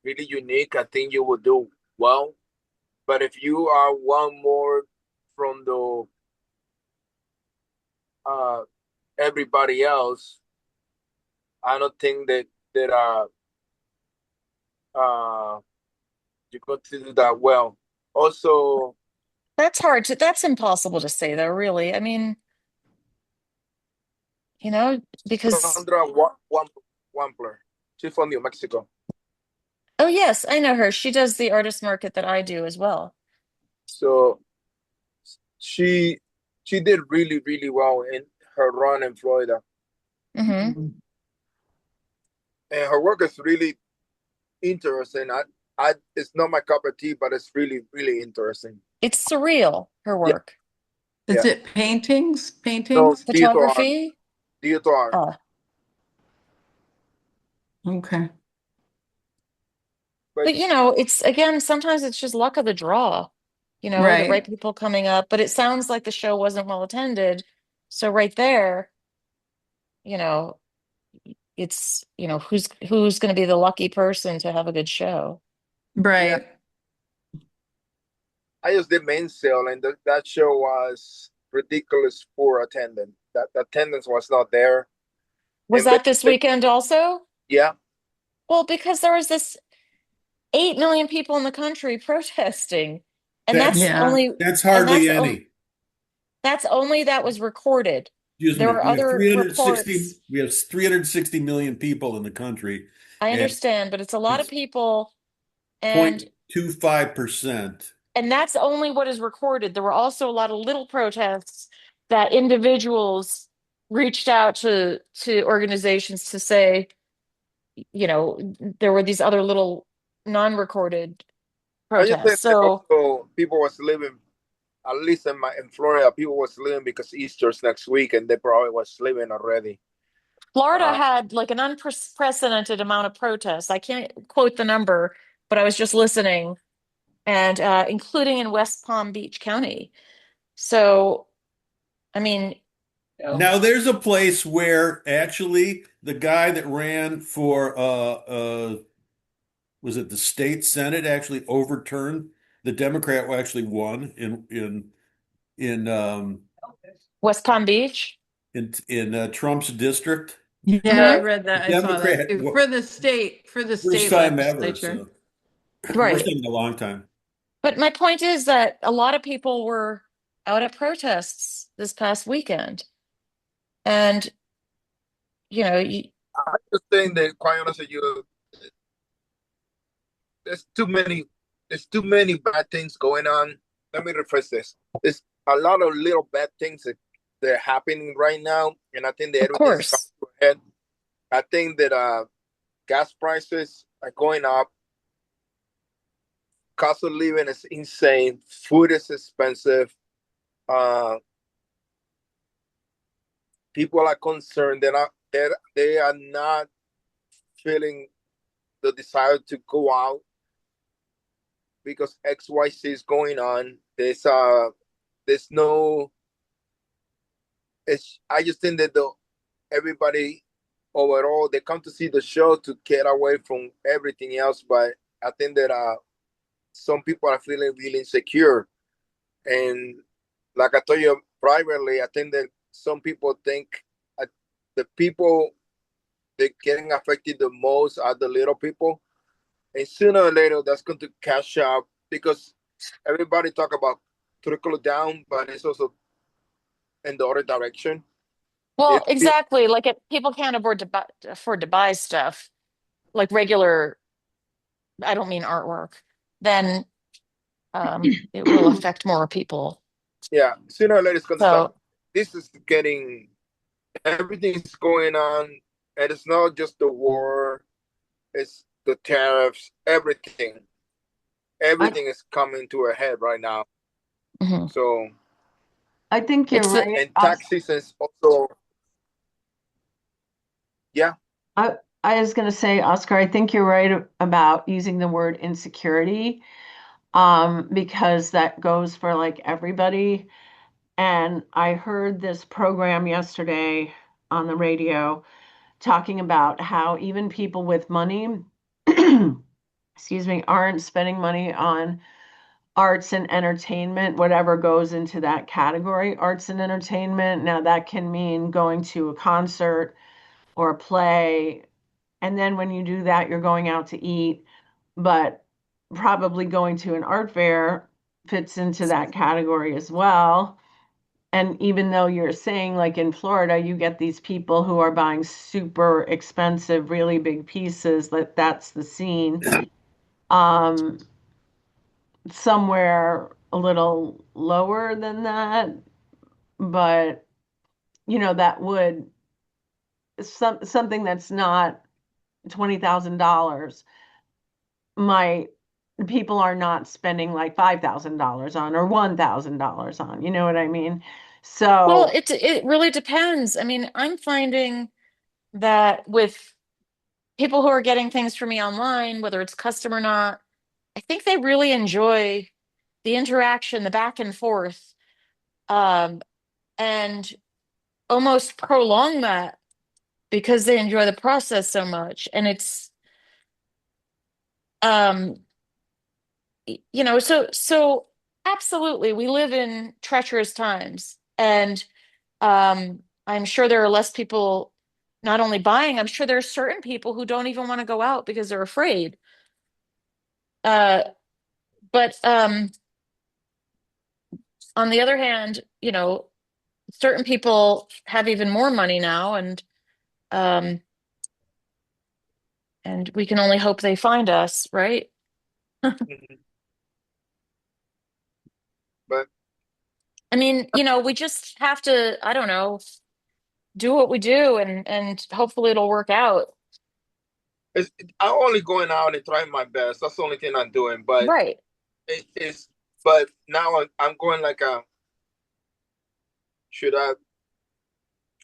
really unique, I think you will do well. But if you are one more from the uh everybody else, I don't think that uh you're going to do that well. Also, That's impossible to say though, really. I mean, because, Sandra Wampler, she's from New Mexico. oh yes, I know her. She does the artist market that I do as well. So she she did really, really well in her run in Florida. Hmm. And her work is really interesting. I it's not my cup of tea, but it's really, really interesting. It's surreal, her Yeah, work. Is yeah. it paintings? No, Paintings? theater art, Photography. theater art. Oh, Okay. But but it's again, sometimes it's just luck of the draw, the right Right. people coming up. But it sounds like the show wasn't well attended. So right there, you know, it's, who's going to be the lucky person to have a good show. yeah, Right. I just did main sale, and that show was ridiculous poor attendance. That the attendance was not there. Was And that this basically, weekend also? yeah, Well, because there was this 8 million people in the country protesting, and that's That's Yeah. only that's and hardly any. that's only that was recorded. Excuse There me. were other 360. reports. We have 360 million people in the country, I and understand, but it's a lot of it's people, and 0.25%. that's only what is recorded. There were also a lot of little protests that individuals reached out to organizations to say, there were these other little non-recorded I just protests. think that So also people was living, at least in Florida, people was living because Easter's next week, and they probably was living already. Florida Uh, had like an unprecedented amount of protests. I can't quote the number, but I was just listening, and including in West Palm Beach County. So, I mean, Now there's a place where actually the guy that ran for was it the state senate actually overturned the Democrat who actually won in West Palm Beach. in Trump's district. Yeah, I yeah, Hmm. read The that. I saw that Democrat too. For the state first time ever, legislature. so first Right. time in a long time. But my point is that a lot of people were out at protests this past weekend. And, you, I just think that, quite honestly, there's too many, there's too many bad things going on. Let me rephrase this. There's a lot of little bad things that are happening right now, and I think that of everything's coming course. to a head. I think that gas prices are going up. Cost of living is insane. Food is expensive. Uh, People are concerned. They are not feeling the desire to go out because XYZ is going on. There's no. It's I just think that everybody overall they come to see the show to get away from everything else. But I think that some people are feeling really insecure, and like I told you privately, I think that some people think uh, the people that getting affected the most are the little people, and sooner or later that's going to catch up because everybody talk about trickle down, but it's also in the other direction. Well, It exactly. Like people can't afford to buy stuff like regular, I don't mean artwork, then it will affect more people. Yeah, sooner or later it's going to start. So, This is getting, everything's going on, and it's not just the war, it's the tariffs, everything. I, Everything is coming to a head right now. mhm. So, I think you're It's the right. and tax season is also, yeah. I was going to say, Oscar, I think you're right about using the word insecurity, because that goes for like everybody. And I heard this program yesterday on the radio talking about how even people with money, excuse me, aren't spending money on arts and entertainment, whatever goes into that category, arts and entertainment. Now, that can mean going to a concert or a play. And then when you do that, you're going out to eat, but probably going to an art fair fits into that category as well. And even though you're saying, like in Florida, you get these people who are buying super expensive, really big pieces, that's the scene. Um, Somewhere a little lower than that, but that would something that's not $20,000 my people are not spending like $5,000 on or $1,000 on. You know what I mean? well, So it really depends. I mean, I'm finding that with people who are getting things from me online, whether it's custom or not, I think they really enjoy the interaction, the back and forth, um, and almost prolong that because they enjoy the process so much. And it's, um, so absolutely, we live in treacherous times, and I'm sure there are less people not only buying, I'm sure there are certain people who don't even want to go out because they're afraid. Uh, but on the other hand, certain people have even more money now, um, and we can only hope they find us, right? Mhm. But I mean, we just have to, I don't know, do what we do and hopefully it'll work out. it's, I'm only going out and trying my best. That's the only thing I'm doing. But Right. it's, but now I'm going like a, should I,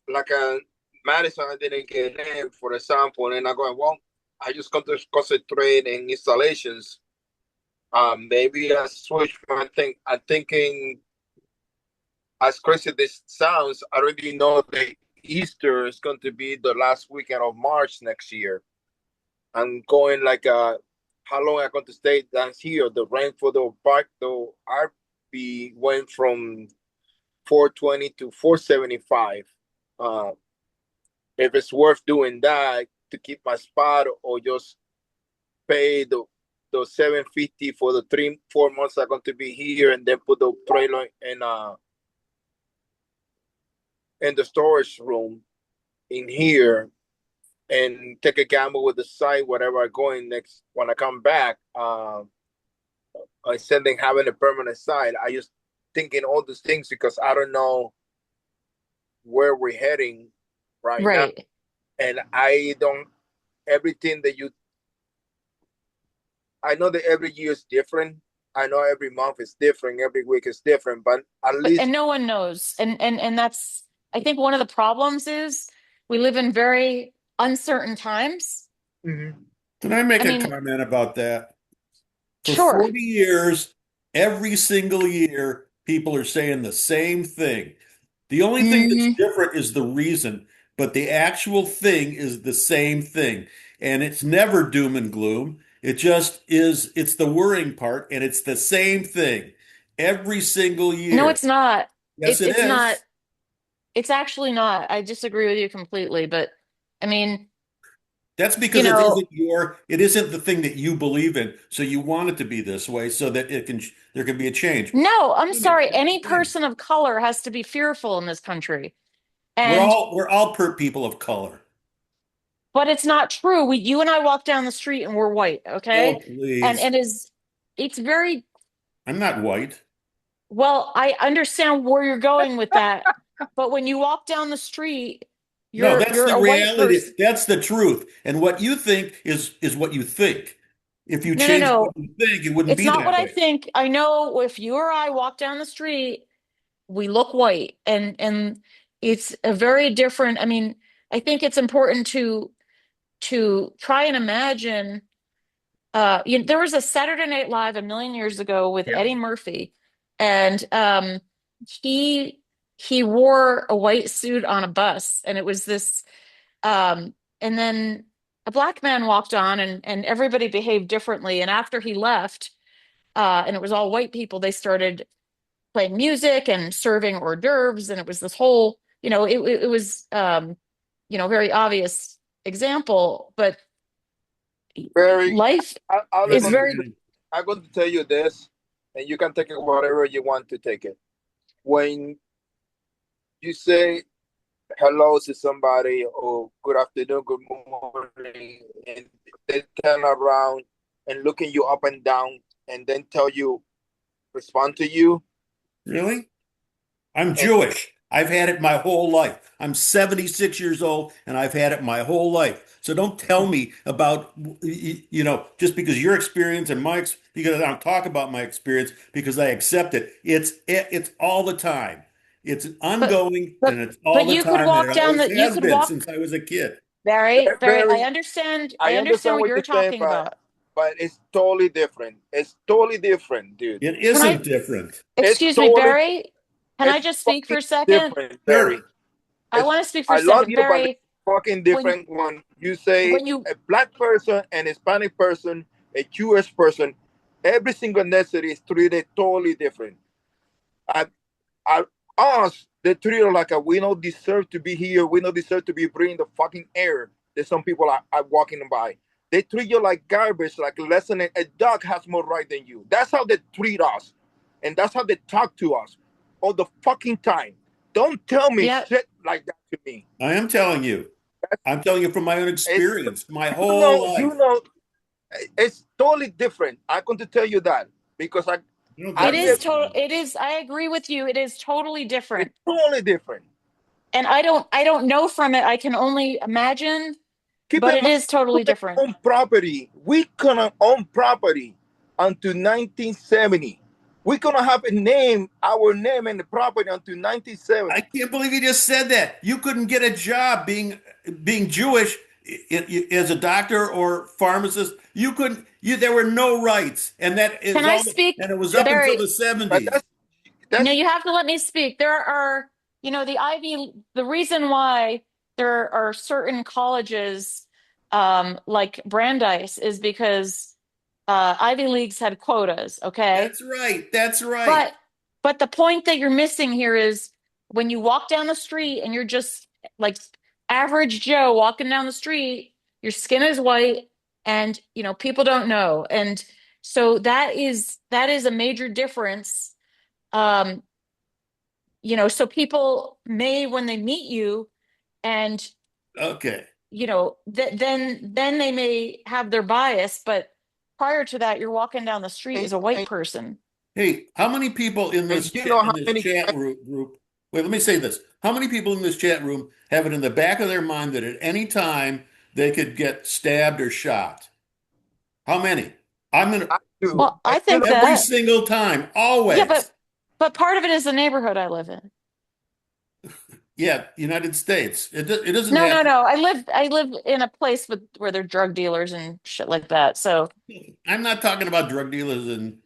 like a Madison, I didn't get in, for example, and I'm going, well, I just got to concentrate in installations. Maybe I switch my thing. I'm thinking, as crazy as this sounds, I already know that Easter is going to be the last weekend of March next year. I'm going like how long I'm going to stay down here. The rent for the park, the RV went from 420 to 475. Uh, if it's worth doing that to keep my spot, or just pay the 750 for the 3 4 months I'm going to be here, and then put the trailer in the storage room in here, and take a gamble with the site, whatever I'm going next when I come back. Instead of having a permanent site, I just thinking all these things because I don't know where we're heading right now, Right. and I don't, everything that you, I know that every year is different. I know every month is different, every week is different, but at But least. and no one knows. And that's I think one of the problems is we live in very uncertain times. Mhm. Can I make I a mean, comment about that? For sure. 40 years, every single year, people are saying the same thing. The only thing that's Hmm. different is the reason, but the actual thing is the same thing. And it's never doom and gloom. It just is, it's the worrying part, and it's the same thing every single No, year. it's not. Yes, it It's not. is. It's actually not. I disagree with you completely. But I mean, That's you because know, it isn't the thing that you believe in. So you want it to be this way so that there can be a change. no, I'm Human, sorry. that's Any the thing. person of color has to be fearful in this country. And We're all per people of color. but it's not true. You and I walk down the street and we're white, okay? Oh, And please. it is it's very I'm not white. well, I understand where you're going with that, but when you walk down the street, No, that's you're the a white reality. person. That's the truth. And what you think is what you think. If you No, no, change what no. you think, it wouldn't It's be not what that I way. think. I know if you or I walk down the street, we look white, and it's a very different. I mean, I think it's important to try and imagine. There was a Saturday Night Live a million years ago with Yeah. Eddie Murphy, and he he wore a white suit on a bus, and it was this. And then a black man walked on, and everybody behaved differently. And after he left, and it was all white people, they started playing music and serving hors d'oeuvres, and it was this whole, it was very obvious example, but Very. life I'm is going to very. Mhm. I'm going to tell you this, and you can take it whatever you want to take it. When you say hello to somebody or good afternoon, good morning, and they turn around and looking you up and down, and then tell you, respond to you, Really? I'm and Jewish. I've had it my whole life. I'm 76 years old and I've had it my whole life. So don't tell me about, just because your experience and because I don't talk about my experience because I accept it. It's all the time. It's but ongoing but and it's but all the you could time and walk it down always the you has could been walk since I was a kid. very. I very. understand. I I understand understand what what you're you're saying, talking about. but it's totally different. It's totally different, dude. It Can I isn't different. It's excuse me, totally. Barry? Can I It's just speak for fucking a second? different, Barry. Sure. I It's. want to speak for a I love second, you, but it's Barry. fucking When different when you say when you a black person, an Hispanic person, a Jewish person. Every single ethnicity is treated totally different. I, I, us, they treat us like we don't deserve to be here. We don't deserve to be breathing the fucking air that some people are walking by. They treat you like garbage, like less than a dog has more right than you. That's how they treat us, and that's how they talk to us all the fucking time. Don't tell me yeah, shit like that to me. I am telling you. I'm telling you from my own It's experience, my whole you life. know, it's totally different. I'm going to tell you that because I it Okay. is live. total. It is. I agree with you. It is totally It's different. totally different. And I don't know from it. I can only imagine, Keep but in it mind, is totally different. own property. We couldn't own property until 1970. We couldn't have a name, our name and the property until I 1970. can't believe you just said that. You couldn't get a job being Jewish as a doctor or pharmacist. You couldn't. There were no rights, and that Can is I all. speak, And it was Yeah, up until Barry? the but 70s. No, that's you have to let me speak. There are, the reason why there are certain colleges, like Brandeis, is because Ivy Leagues had quotas. Okay. That's right. That's right. But but the point that you're missing here is when you walk down the street and you're just like average Joe walking down the street, your skin is white, and people don't know. And so that is a major difference. Um, so people may, when they meet you, and Okay. then they may have their bias, but prior to that, you're walking down the street as and, a white and, person. Hey, how many people in and you know how many chat group? Wait, let me say this. How many people in this chat room have it in the back of their mind that at any time they could get stabbed or shot? How many? I'm gonna I do. Well, And I you think know, every that, single time, yeah, always. but part of it is the neighborhood I live in. Yeah, United States. It doesn't No, no, have. no. I live in a place where they're drug dealers and shit like that. So I'm not talking about drug dealers, and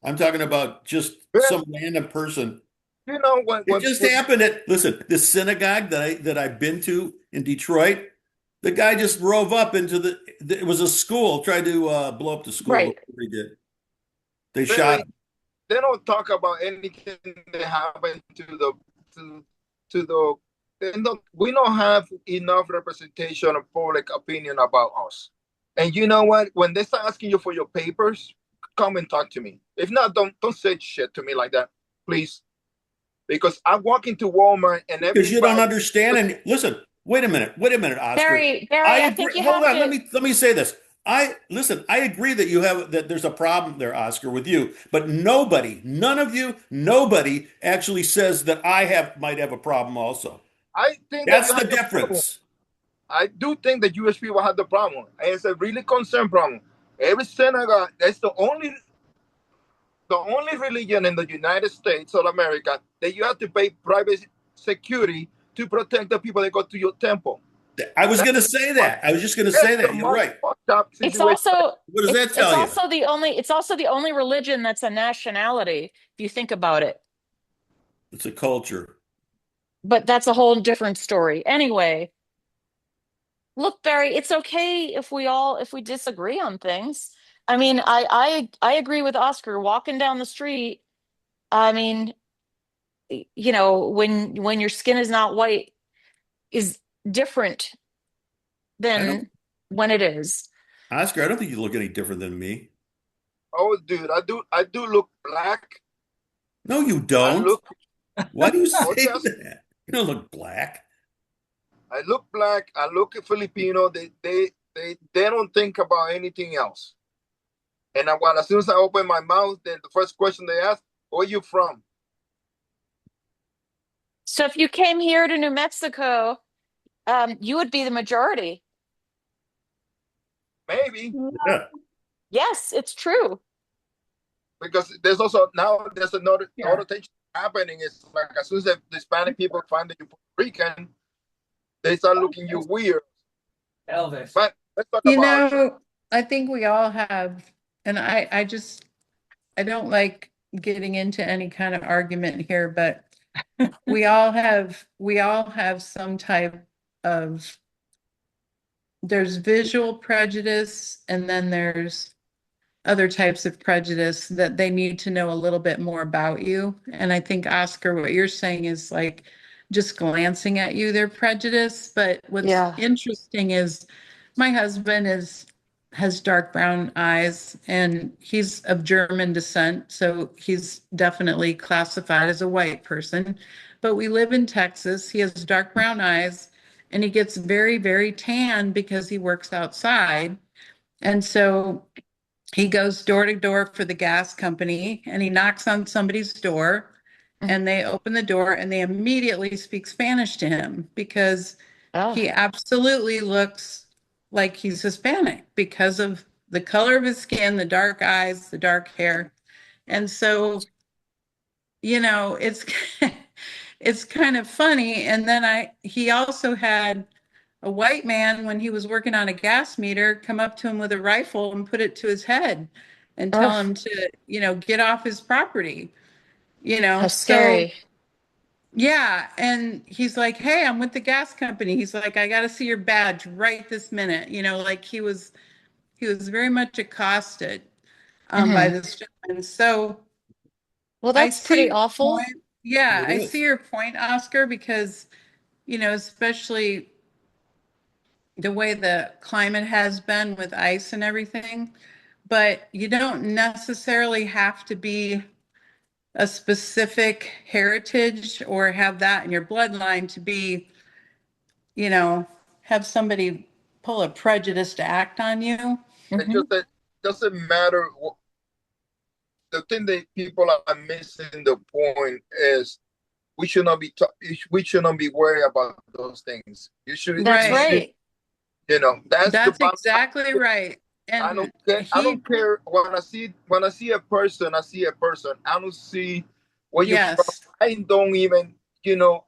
I'm talking about just Barry, some random person. you know It just happened at, listen, this synagogue that I've been to in Detroit. The guy just drove up into it was a school, tried to blow up the school, right. whatever he did. They shot Barry, him. they don't talk about anything that happened to to the we don't have enough representation of public opinion about us. And you know what? When they start asking you for your papers, come and talk to me. If not, don't say shit to me like that, please. Because I walk into Walmart and Because you don't everybody. understand. And listen, wait a minute, Oscar. Barry, I I agree. think you Hold have on, to. let me say this. I listen, I agree that there's a problem there, Oscar, with you, but none of you, nobody actually says that might have a problem also. I think that That's you the have the problem. difference. I do think that US people have the problem. And it's a really concerned problem. Every synagogue, that's the only religion in the United States of America that you have to pay private security to protect the people that go to your temple. I was That's going to say the, that. I was just going to that's say the that. You're most right. fucked up It's situation. also What does that it's tell you? also the only religion that's a nationality, if you think about it. It's a culture. But that's a whole different story. Anyway, look, Barry, it's okay if we disagree on things. I mean, I agree with Oscar. Walking down the street, I mean, when your skin is not white is different I than don't, when it is. Oscar, I don't think you look any different than me. Oh, dude, I do look black. No, you I don't. look, Why do you oh say yes, that? You don't look black. I look black. I look Filipino. They don't think about anything else. And as soon as I open my mouth, then the first question they ask, "Where you from?" So if you came here to New Mexico, you would be the majority. Maybe Yeah. Yes, it's true. because there's another thing happening. It's like as soon as the Hispanic people find that you're Puerto Rican, they start looking you weird. Elvis. But let's talk You about know, I think we all have, and I don't like getting into any kind of argument here, but we all have some type of, there's visual prejudice and then there's other types of prejudice that they need to know a little bit more about you. And I think, Oscar, what you're saying is like just glancing at you, they're prejudice. But what's Yeah. interesting is my husband has dark brown eyes and he's of German descent, so he's definitely classified as a white person. But we live in Texas. He has dark brown eyes and he gets very, very tan because he works outside. And so he goes door to door for the gas company and he knocks on somebody's door and they open the door and they immediately speak Spanish to him because Oh, he absolutely looks like he's Hispanic because of the color of his skin, the dark eyes, the dark hair. And so, it's it's kind of funny. And then he also had a white man when he was working on a gas meter come up to him with a rifle and put it to his head and tell oh, him to, get off his property, how so scary. yeah. And he's like, "Hey, I'm with the gas company." He's like, "I got to see your badge right this minute." Like he was very much accosted by Hmm. this gentleman. So Well, I that's see pretty your awful. point. Yeah, It I see is. your point, Oscar, because especially the way the climate has been with ice and everything. But you don't necessarily have to be a specific heritage or have that in your bloodline to be, you know, have somebody pull a prejudice to act on you. it Hmm. just that doesn't matter. The thing that people are missing the point is we should not be worried about those things. That's You should, Right. right. that's the That's bottom exactly line. right. I don't And care. I he, don't care when I see a person. I see a person. I don't see where you're from. yes, I don't even. You know.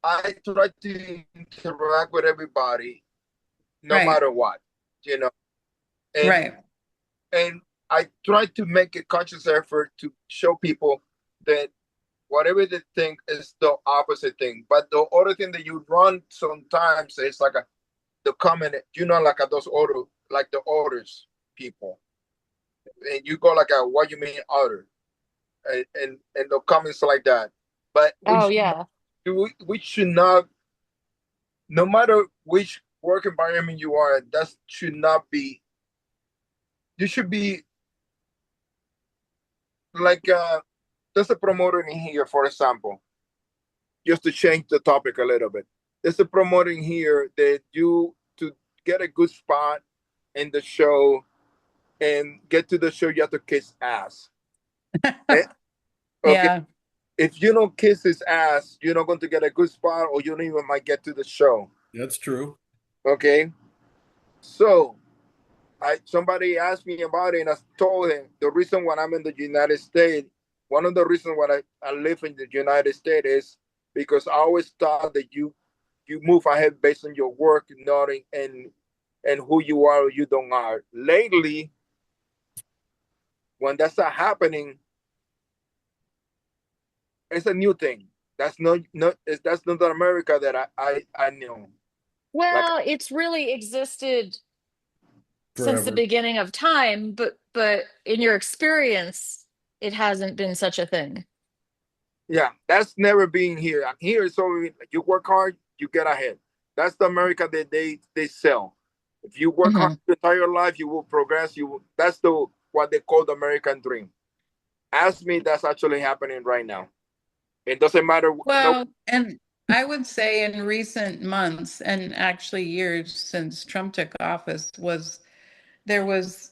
I try to interact with everybody, no right, matter what. You know, and right. and I try to make a conscious effort to show people that whatever they think is the opposite thing. But the other thing that you run sometimes is like the comment. Like those like the orders people. And you go like what you mean other, and the comments like that. But Oh, yeah. we should not, no matter which work environment you are, that should not be. You should be like there's a promoter in here, for example, just to change the topic a little bit. There's a promoter in here that you to get a good spot. in the show, and get to the show, you have to kiss ass. Eh, okay, Yeah. if you don't kiss his ass, you're not going to get a good spot, or you don't even might get to the show. That's true. Okay, so I somebody asked me about it, and I told him the reason why I'm in the United States. One of the reasons why I live in the United States is because I always thought that you move ahead based on your work, not and who you are or you don't are. Lately, when that's not happening, it's a new thing. That's not the America that I know. Like, Well, it's really existed since the Forever. beginning of time, but in your experience, it hasn't been such a thing. yeah, that's never been here. Here, so you work hard, you get ahead. That's the America that they sell. If you work hard Hmm. your entire life, you will progress. That's the what they call the American dream. Ask me, that's actually happening right now. It doesn't matter. No, Well, and I would say in recent months and actually years since Trump took office there was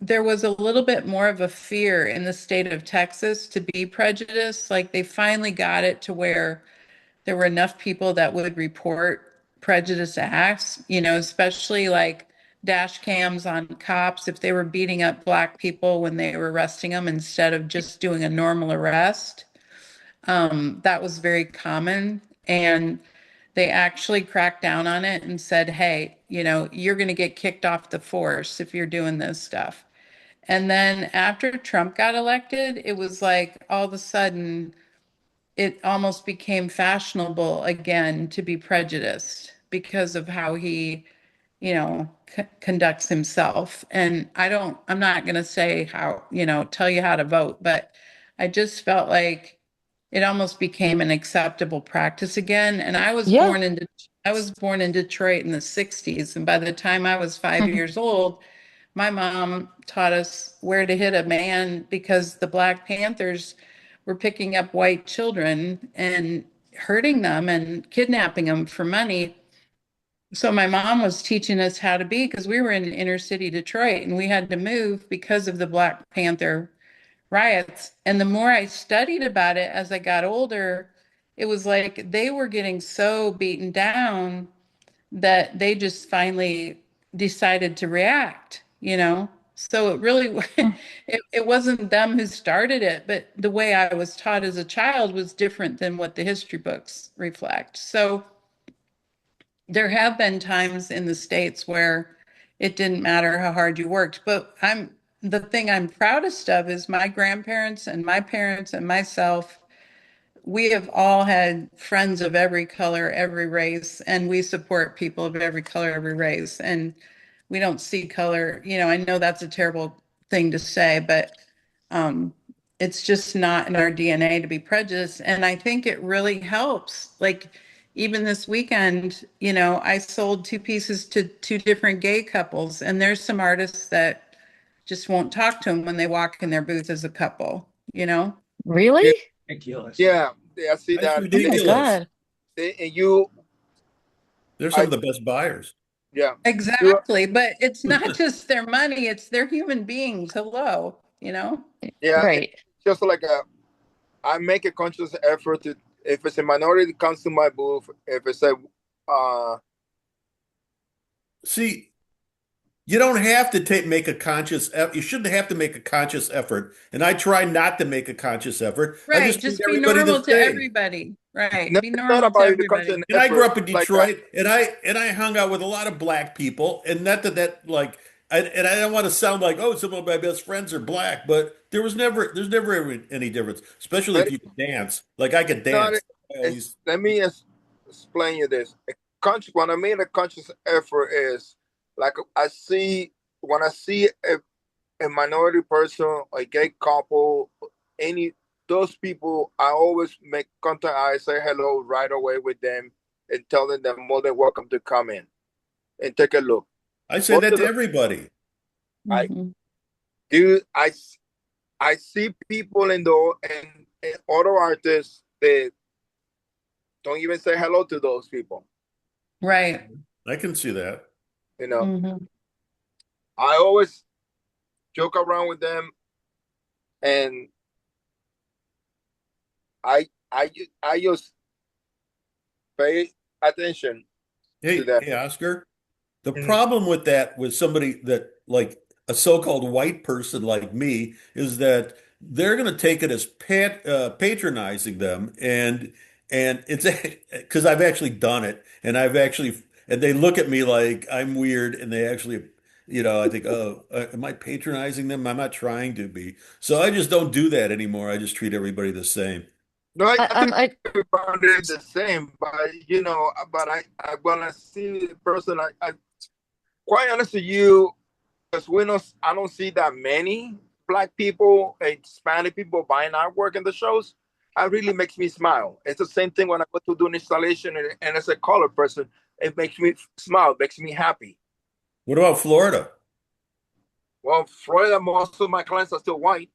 there was a little bit more of a fear in the state of Texas to be prejudiced. Like they finally got it to where there were enough people that would report prejudice acts, especially like dash cams on cops if they were beating up black people when they were arresting them instead of just doing a normal arrest. That was very common. And they actually cracked down on it and said, hey, you're going to get kicked off the force if you're doing this stuff. And then after Trump got elected, it was like all of a sudden it almost became fashionable again to be prejudiced because of how he, conducts himself. And I'm not going to say how, tell you how to vote, but I just felt like it almost became an acceptable practice again. And Yeah. I was born in Detroit in the 60s. And by the time I was 5 years old, my mom taught us where to hit a man because the Black Panthers were picking up white children and hurting them and kidnapping them for money. So my mom was teaching us how to be because we were in inner city Detroit and we had to move because of the Black Panther riots. And the more I studied about it as I got older, it was like they were getting so beaten down that they just finally decided to react. So it really it wasn't them who started it, but the way I was taught as a child was different than what the history books reflect. So there have been times in the States where it didn't matter how hard you worked, but the thing I'm proudest of is my grandparents and my parents and myself. We have all had friends of every color, every race, and we support people of every color, every race. And we don't see color. I know that's a terrible thing to say, but um, it's just not in our DNA to be prejudiced. And I think it really helps. Like, even this weekend, I sold two pieces to two different gay couples, and there's some artists that just won't talk to them when they walk in their booth as a couple. Really? yeah, Ridiculous. yeah, I see That's that. Oh my ridiculous. God. And you, They're some I of the best buyers. yeah, you, Exactly. But it's not just their money, it's their human beings. Hello. yeah. It's Right. just like I make a conscious effort to, if it's a minority that comes to my booth, if it's a See, you don't have to make a conscious effort. You shouldn't have to make a conscious effort. And I try not to make a conscious effort. I Right. just treat Just be everybody the normal to same. everybody. Right. no, Be it's not normal to about the conscious everybody. And I grew effort. up in Like Detroit, and I hung out with a lot of black people, and not that like, and I don't want to sound like, oh, some of my best friends are black, but there's never any difference, especially but if you can dance. Like I could not. dance. I It's, always, let me explain you this. When I made a conscious effort is like I see when I see a minority person, a gay couple, any those people, I always make contact. I say hello right away with them and tell them they're more than welcome to come in and take a look. I say Most that of to the everybody. I Mhm. do I see people in other artists that don't even say hello to those people. Right. I can see that. You know, Hmm. I always joke around with them, and I just pay attention to them. Hey, Oscar. The Mhm. problem with that with somebody that like a so-called white person like me is that they're going to take it as patronizing them and it's because I've actually done it and I've actually and they look at me like I'm weird and they actually I think oh am I patronizing them? I'm not trying to be. So I just don't do that anymore. I just treat everybody the same. No, I think I everybody is the same, but but I when I see the person, I quite honest with you, because I don't see that many black people and Hispanic people buying artwork in the shows. It really makes me smile. It's the same thing when I go to do an installation and as a color person, it makes me smile, makes me happy. What about Florida? Well, Florida, most of my clients are still white.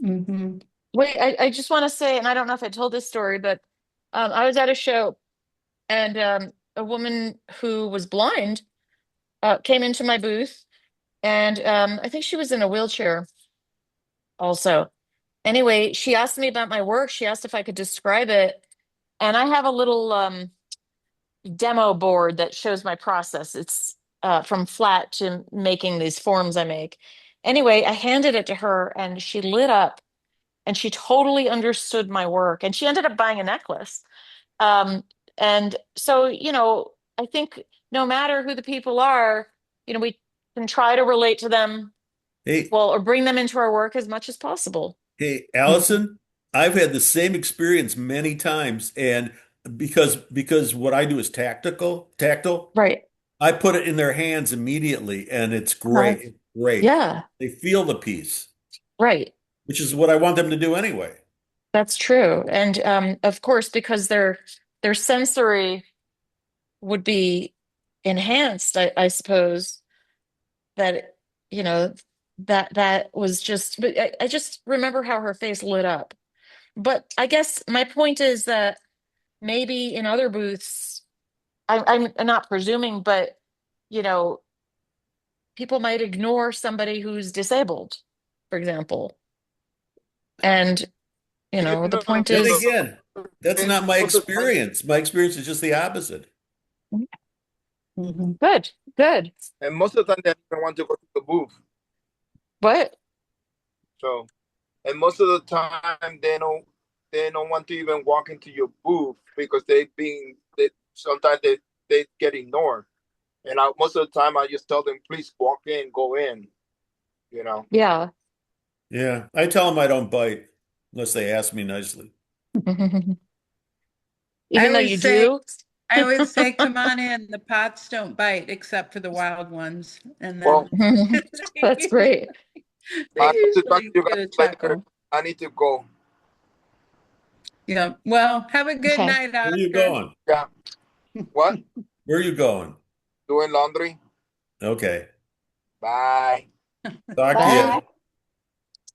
Mm-hmm. wait, I just want to say, and I don't know if I told this story, but I was at a show and a woman who was blind came into my booth, and I think she was in a wheelchair also. Anyway, she asked me about my work. She asked if I could describe it, and I have a little demo board that shows my process. It's from flat to making these forms I make. Anyway, I handed it to her, and she lit up, and she totally understood my work, and she ended up buying a necklace. Um, and so, I think no matter who the people are, we can try to relate to them, Hey, well, or bring them into our work as much as possible. Hey, Mm-hmm. Allison, I've had the same experience many times, and because what I do is tactile, Right. I put it in their hands immediately, and it's Uh, great. It's great. yeah, They feel the piece, right. which is what I want them to do anyway. That's true. And of course, because their sensory would be enhanced, I suppose that, you know, that was just, but I just remember how her face lit up. But I guess my point is that maybe in other booths, I'm not presuming, but you know, people might ignore somebody who's disabled, for example. And, You the point Then is, again, that's and not my most of the time, experience. My experience is just the opposite. Mm-hmm. good, good. and most of the time they don't want to go to the booth. But So, and most of the time they don't want to even walk into your booth because they sometimes they get ignored. And most of the time I just tell them, please walk in, go in. You know. yeah. Yeah, I tell them I don't bite unless they ask me nicely. I Even though you always say, do. I always say, come on in. The pots don't bite except for the wild ones, and then Well, That's great. I they have to talk to usually you get a guys later. chuckle. I need to go. Yeah. Well, have a good Okay. night, Where are you Oscar. going? Yeah. What? Where are you going? Doing laundry? Okay. Bye. Talk to Bye. you. Bye.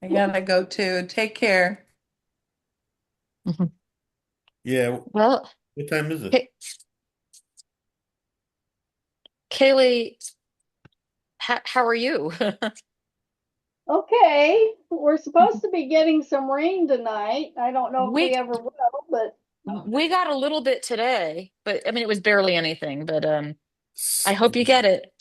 I gotta go too. Take care. Yeah. Well, What time is it? Kay- Kaylee, how are you? Okay, we're supposed to be getting some rain tonight. I don't know if We we ever will, but we got a little bit today, but I mean it was barely anything, but I S- hope you get it.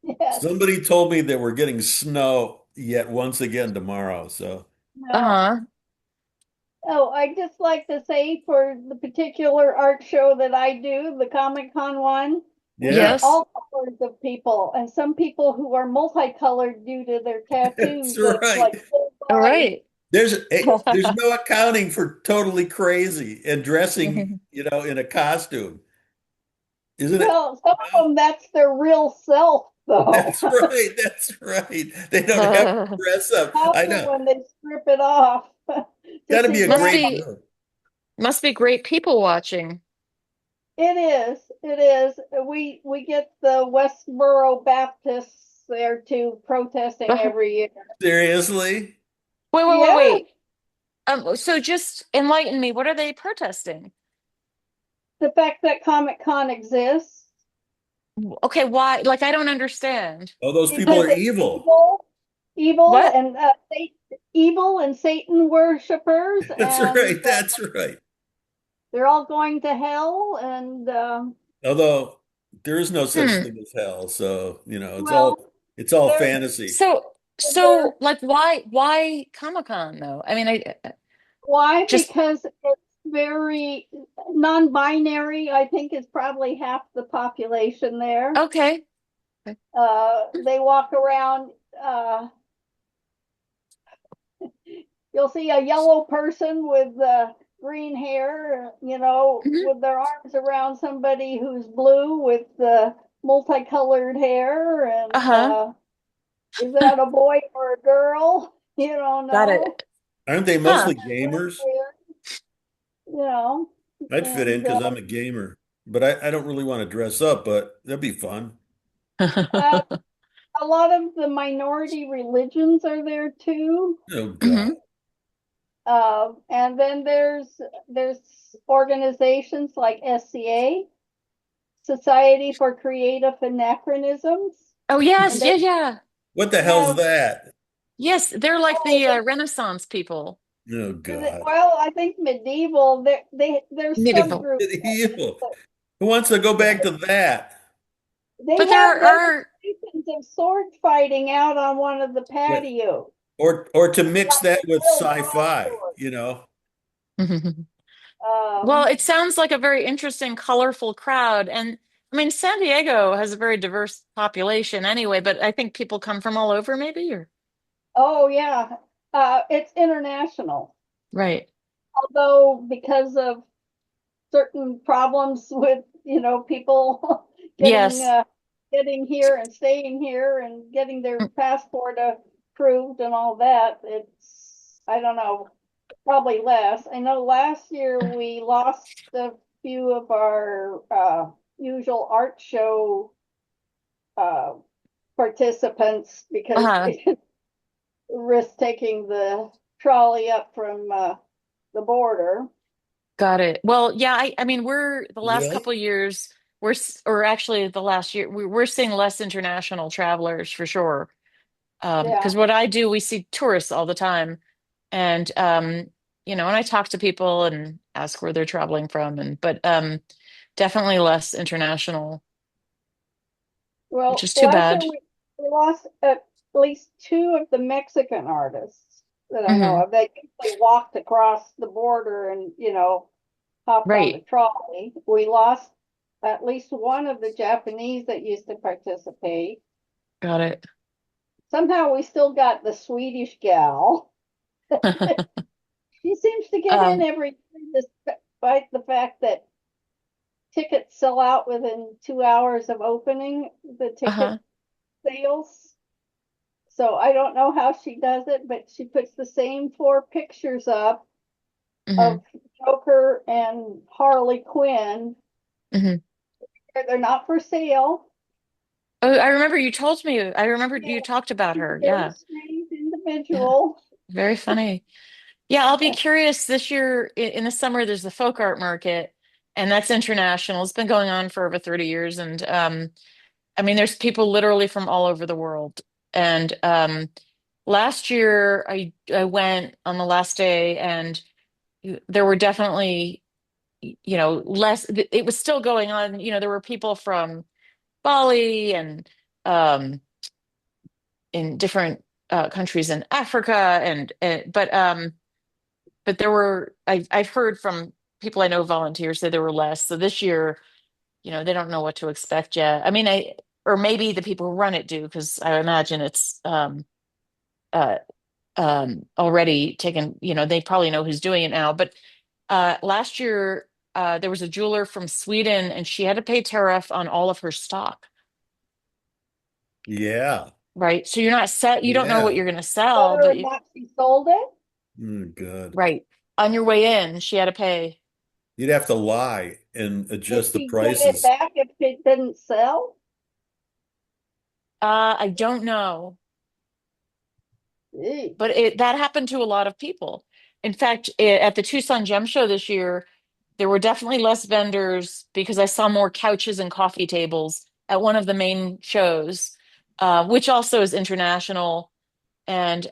yes, Somebody told me that we're getting snow yet once again tomorrow. So no. Uh-huh. Oh, I just like to say for the particular art show that I do, the Comic Con one, we get yeah, Yes. all colors of people, and some people who are multicolored due to their that's tattoos that's right. like so All bright. right. There's no accounting for totally crazy and dressing, in a costume, isn't it? Well, some of them that's their real self, though. That's right. That's right. They don't have to dress up. I Often know. when they strip it off to Got to see be a Must grandma. great be group. must be great people watching. It is. It is. We get the Westboro Baptists there too protesting Wait, every year. Seriously? wait, wait, Yeah, wait. So just enlighten me. What are they protesting? the fact that Comic Con exists. Okay, why? Like, I don't understand. Oh, those people because are it's evil. evil, What? and evil and Satan worshippers, That's and right. That's right. they're all going to hell. And Although there is no such Hmm. thing as hell, so well, it's all they're fantasy. So, they're like, why Comic-Con though? I mean, I why? just Because it's very non-binary. I think is probably half the population there. okay. They walk around. You'll see a yellow person with green hair, Mhm. with their arms around somebody who's blue with multicolored hair. And Uh-huh. is that a boy or a girl? You don't Got know. it. Aren't they Huh. mostly gamers? You know, I'd fit in and because I'm a gamer, but I don't really want to dress up, but that'd be fun. uh, a lot of the minority religions are there too. Oh God. Hmm. And then there's organizations like SCA, Society for Creative Anachronisms, Oh and yes, they yeah, yeah. What the hell's have that? Yes, they're like oh, the Renaissance people. Oh God. well, I think medieval. There's Medieval. subgroups. Evil. Who wants to go back to that? They But there have are demonstrations of sword fighting out on one of the Right. patios, Or to mix like that with real sci-fi, broadsword. well, Um, it sounds like a very interesting, colorful crowd. And I mean, San Diego has a very diverse population anyway, but I think people come from all over, maybe, or oh yeah, it's international. right. Although because of certain problems with people getting Yes. uh, getting here and staying here and getting their passport approved and all that, it's I don't know, probably less. I know last year we lost a few of our usual art show uh, participants because Uh-huh. they risk taking the trolley up from the border. Got it. Well, yeah, I mean, we're the last really? couple years, or actually the last year, we're seeing less international travelers for sure. Yeah. Because what I do, we see tourists all the time. And and I talk to people and ask where they're traveling from, and but definitely less international, which Well, is too last year bad. we lost at least two of the Mexican artists that I know Hmm. of. They usually walked across the border and, hopped on the Right. trolley. We lost at least one of the Japanese that used to participate. Got it. Somehow we still got the Swedish gal. She seems to get in Um, every year despite the fact that tickets sell out within 2 hours of opening the ticket uh-huh. sales. So I don't know how she does it, but she puts the same four pictures up Hmm. of Joker and Harley Quinn. Hmm. They're not for sale. Oh, I remember you told me. I remember Yeah, you talked about she's a her. very Yeah. strange Yeah. individual. Very funny. Yeah, I'll be curious this year in the summer. There's the folk art market, and that's international. It's been going on for over 30 years, and I mean, there's people literally from all over the world. And last year, I went on the last day, and there were definitely, less. It was still going on. There were people from Bali and um, in different countries in Africa, but there were. I've heard from people I know volunteers say there were less. So this year, they don't know what to expect yet. I mean, or maybe the people who run it do, because I imagine it's uh, already taken, they probably know who's doing it now. But last year, there was a jeweler from Sweden, and she had to pay tariff on all of her stock, Yeah. right? So you're not set, you don't know what Yeah. you're going to sell, Whether but or not she sold it, Oh, God. right. On your way in, she had to pay. You'd have to lie and did adjust the she get it prices. back if it didn't sell? I don't know. Gee. But that happened to a lot of people. In fact, at the Tucson Gem Show this year, there were definitely less vendors because I saw more couches and coffee tables at one of the main shows, which also is international. And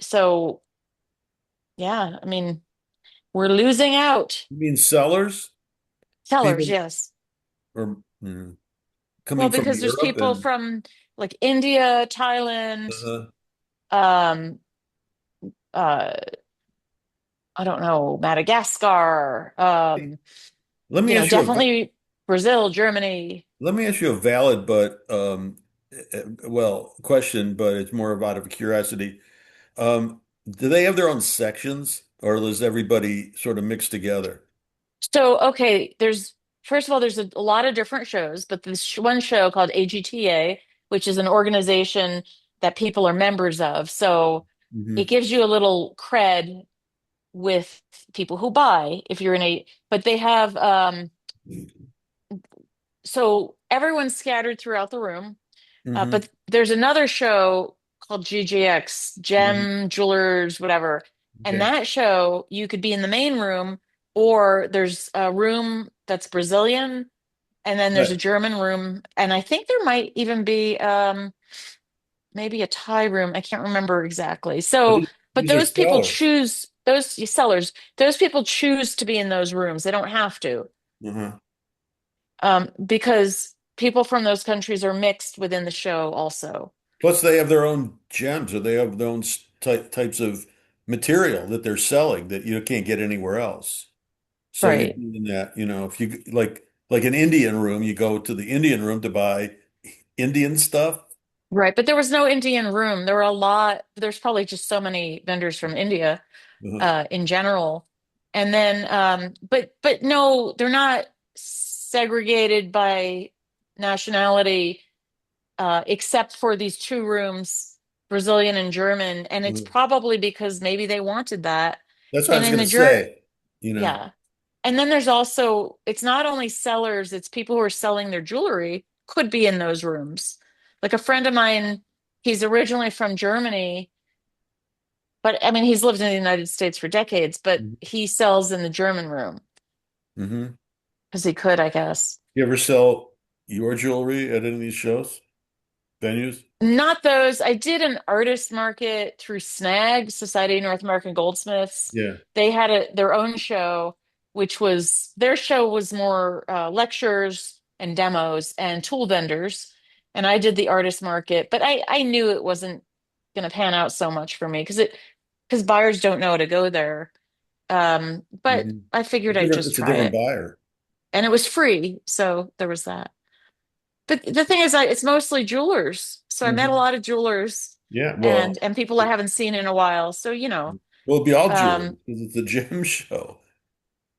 so, yeah, I mean, we're losing out. You mean sellers? Sellers, People yes. are Well, coming from because there's Europe people and from like India, Thailand, uh, um, uh, I don't know, Madagascar, let me ask you definitely Brazil, Germany. let me ask you a valid but well question, but it's more out of curiosity. Do they have their own sections, or is everybody sort of mixed together? So, okay, there's first of all, there's a lot of different shows, but this one show called AGTA, which is an organization that people are members of. So it Hmm. gives you a little cred with people who buy if you're in a, but they have, so everyone's scattered throughout the room. Hmm. But there's another show called GGX, Hmm. Gem Jewelers, whatever. And Okay. that show, you could be in the main room, or there's a room that's Brazilian, and then there's a But German room, and I think there might even be maybe a Thai room. I can't remember exactly. So, but these are those people sellers. choose, those sellers, those people choose to be in those rooms. They don't have to, Uh-huh. because people from those countries are mixed within the show also. Plus, they have their own gems, or they have their own types of material that they're selling that you can't get anywhere else. So you're Right. doing that, if you like an Indian room, you go to the Indian room to buy Indian stuff. Right, but there was no Indian room. There were a lot, there's probably just so many vendors from India Uh-huh. in general. And then but no, they're not segregated by nationality except for these two rooms, Brazilian and German, and it's Uh-huh. probably because maybe they wanted that. That's what I And was in going the to say. yeah. And then there's also, it's not only sellers, it's people who are selling their jewelry could be in those rooms. Like a friend of mine, he's originally from Germany, but I mean, he's lived in the United States for decades, but he sells in the German room Mm-hmm. because he could, I guess. You ever sell your jewelry at any of these shows, venues? Not those. I did an artist market through SNAG, Society of North American Goldsmiths. Yeah. They had their own show, which was their show was more lectures and demos and tool vendors. And I did the artist market, but I knew it wasn't going to pan out so much for me because buyers don't know to go there. But Hmm. I figured I'd just It's a try different it, buyer. and it was free, so there was that. But the thing is, it's mostly jewelers. So I met a Hmm. lot of jewelers Yeah. and people I haven't seen in a while. So, Well, it'd be all jewelry um, because it's a gem show,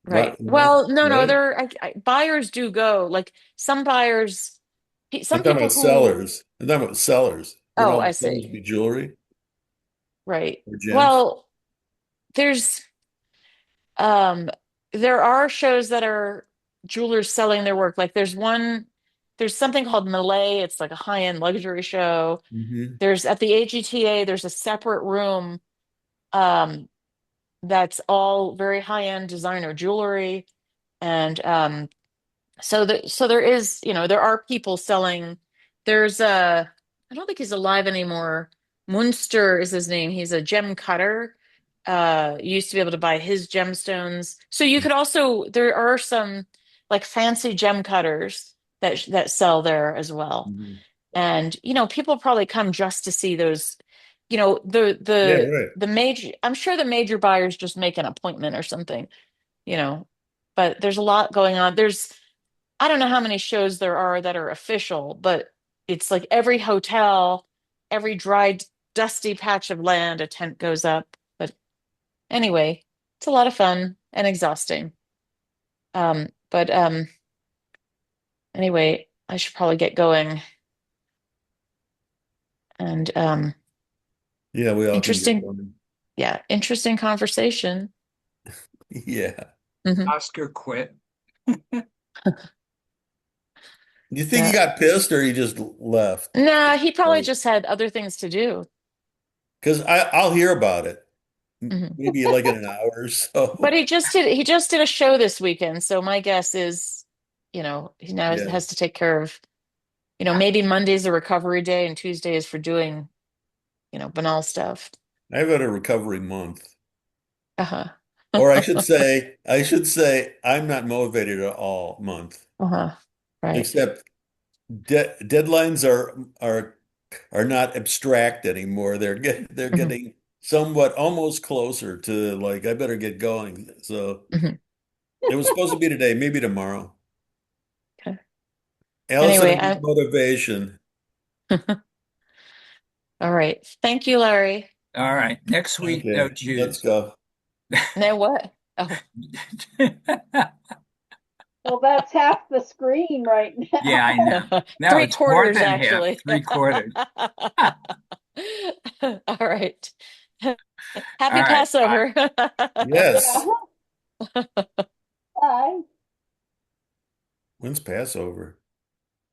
right? right. Well, no, Right? buyers do go. Like some buyers, I'm some talking people about who, sellers. I'm talking about sellers. Wouldn't oh, all I the sellers see. be jewelry Right. or gems? Well, there's, um, there are shows that are jewelers selling their work. Like there's something called Malay. It's like a high-end luxury show. Hmm. There's at the AGTA, there's a separate room. Um, that's all very high-end designer jewelry. And so there is, there are people selling. There's I don't think he's alive anymore. Munster is his name. He's a gem cutter. You used to be able to buy his gemstones. So you could also, there are some like fancy gem cutters that sell there as well. Hmm. And people probably come just to see those, Yeah, right. the major, I'm sure the major buyers just make an appointment or something, you know. But there's a lot going on. I don't know how many shows there are that are official, but it's like every hotel, every dry, dusty patch of land, a tent goes up. But anyway, it's a lot of fun and exhausting. But anyway, I should probably get going. And Yeah, we all can get interesting, one. yeah, interesting conversation. Yeah. Hmm. Oscar quit. Do you think he Yeah. got pissed or he just left? Nah, he probably just had other things to do. Because I'll hear about it Hmm. maybe like in an hour or But so. he just did a show this weekend, so my guess is he now Yeah. has to take care of, maybe Monday's a recovery day and Tuesday is for doing, banal stuff. I've had a recovery month. Uh-huh. Or I should say I'm not motivated at all month. Uh-huh. Right. Except deadlines are not abstract anymore. They're Mhm. getting somewhat almost closer to like I better get going. So Mhm. it was supposed to be today, maybe tomorrow. Okay. Allison, I Anyway, need motivation. all right. Thank you, Larry. All right. Next week, no Okay, let's Jews. go. Now what? Oh, Well, that's half the screen right Yeah, I now. know. No, three it's more quarters than half, actually. 3/4. All right. All Happy right. Bye. Passover. Yes. Yeah. Bye. When's Passover?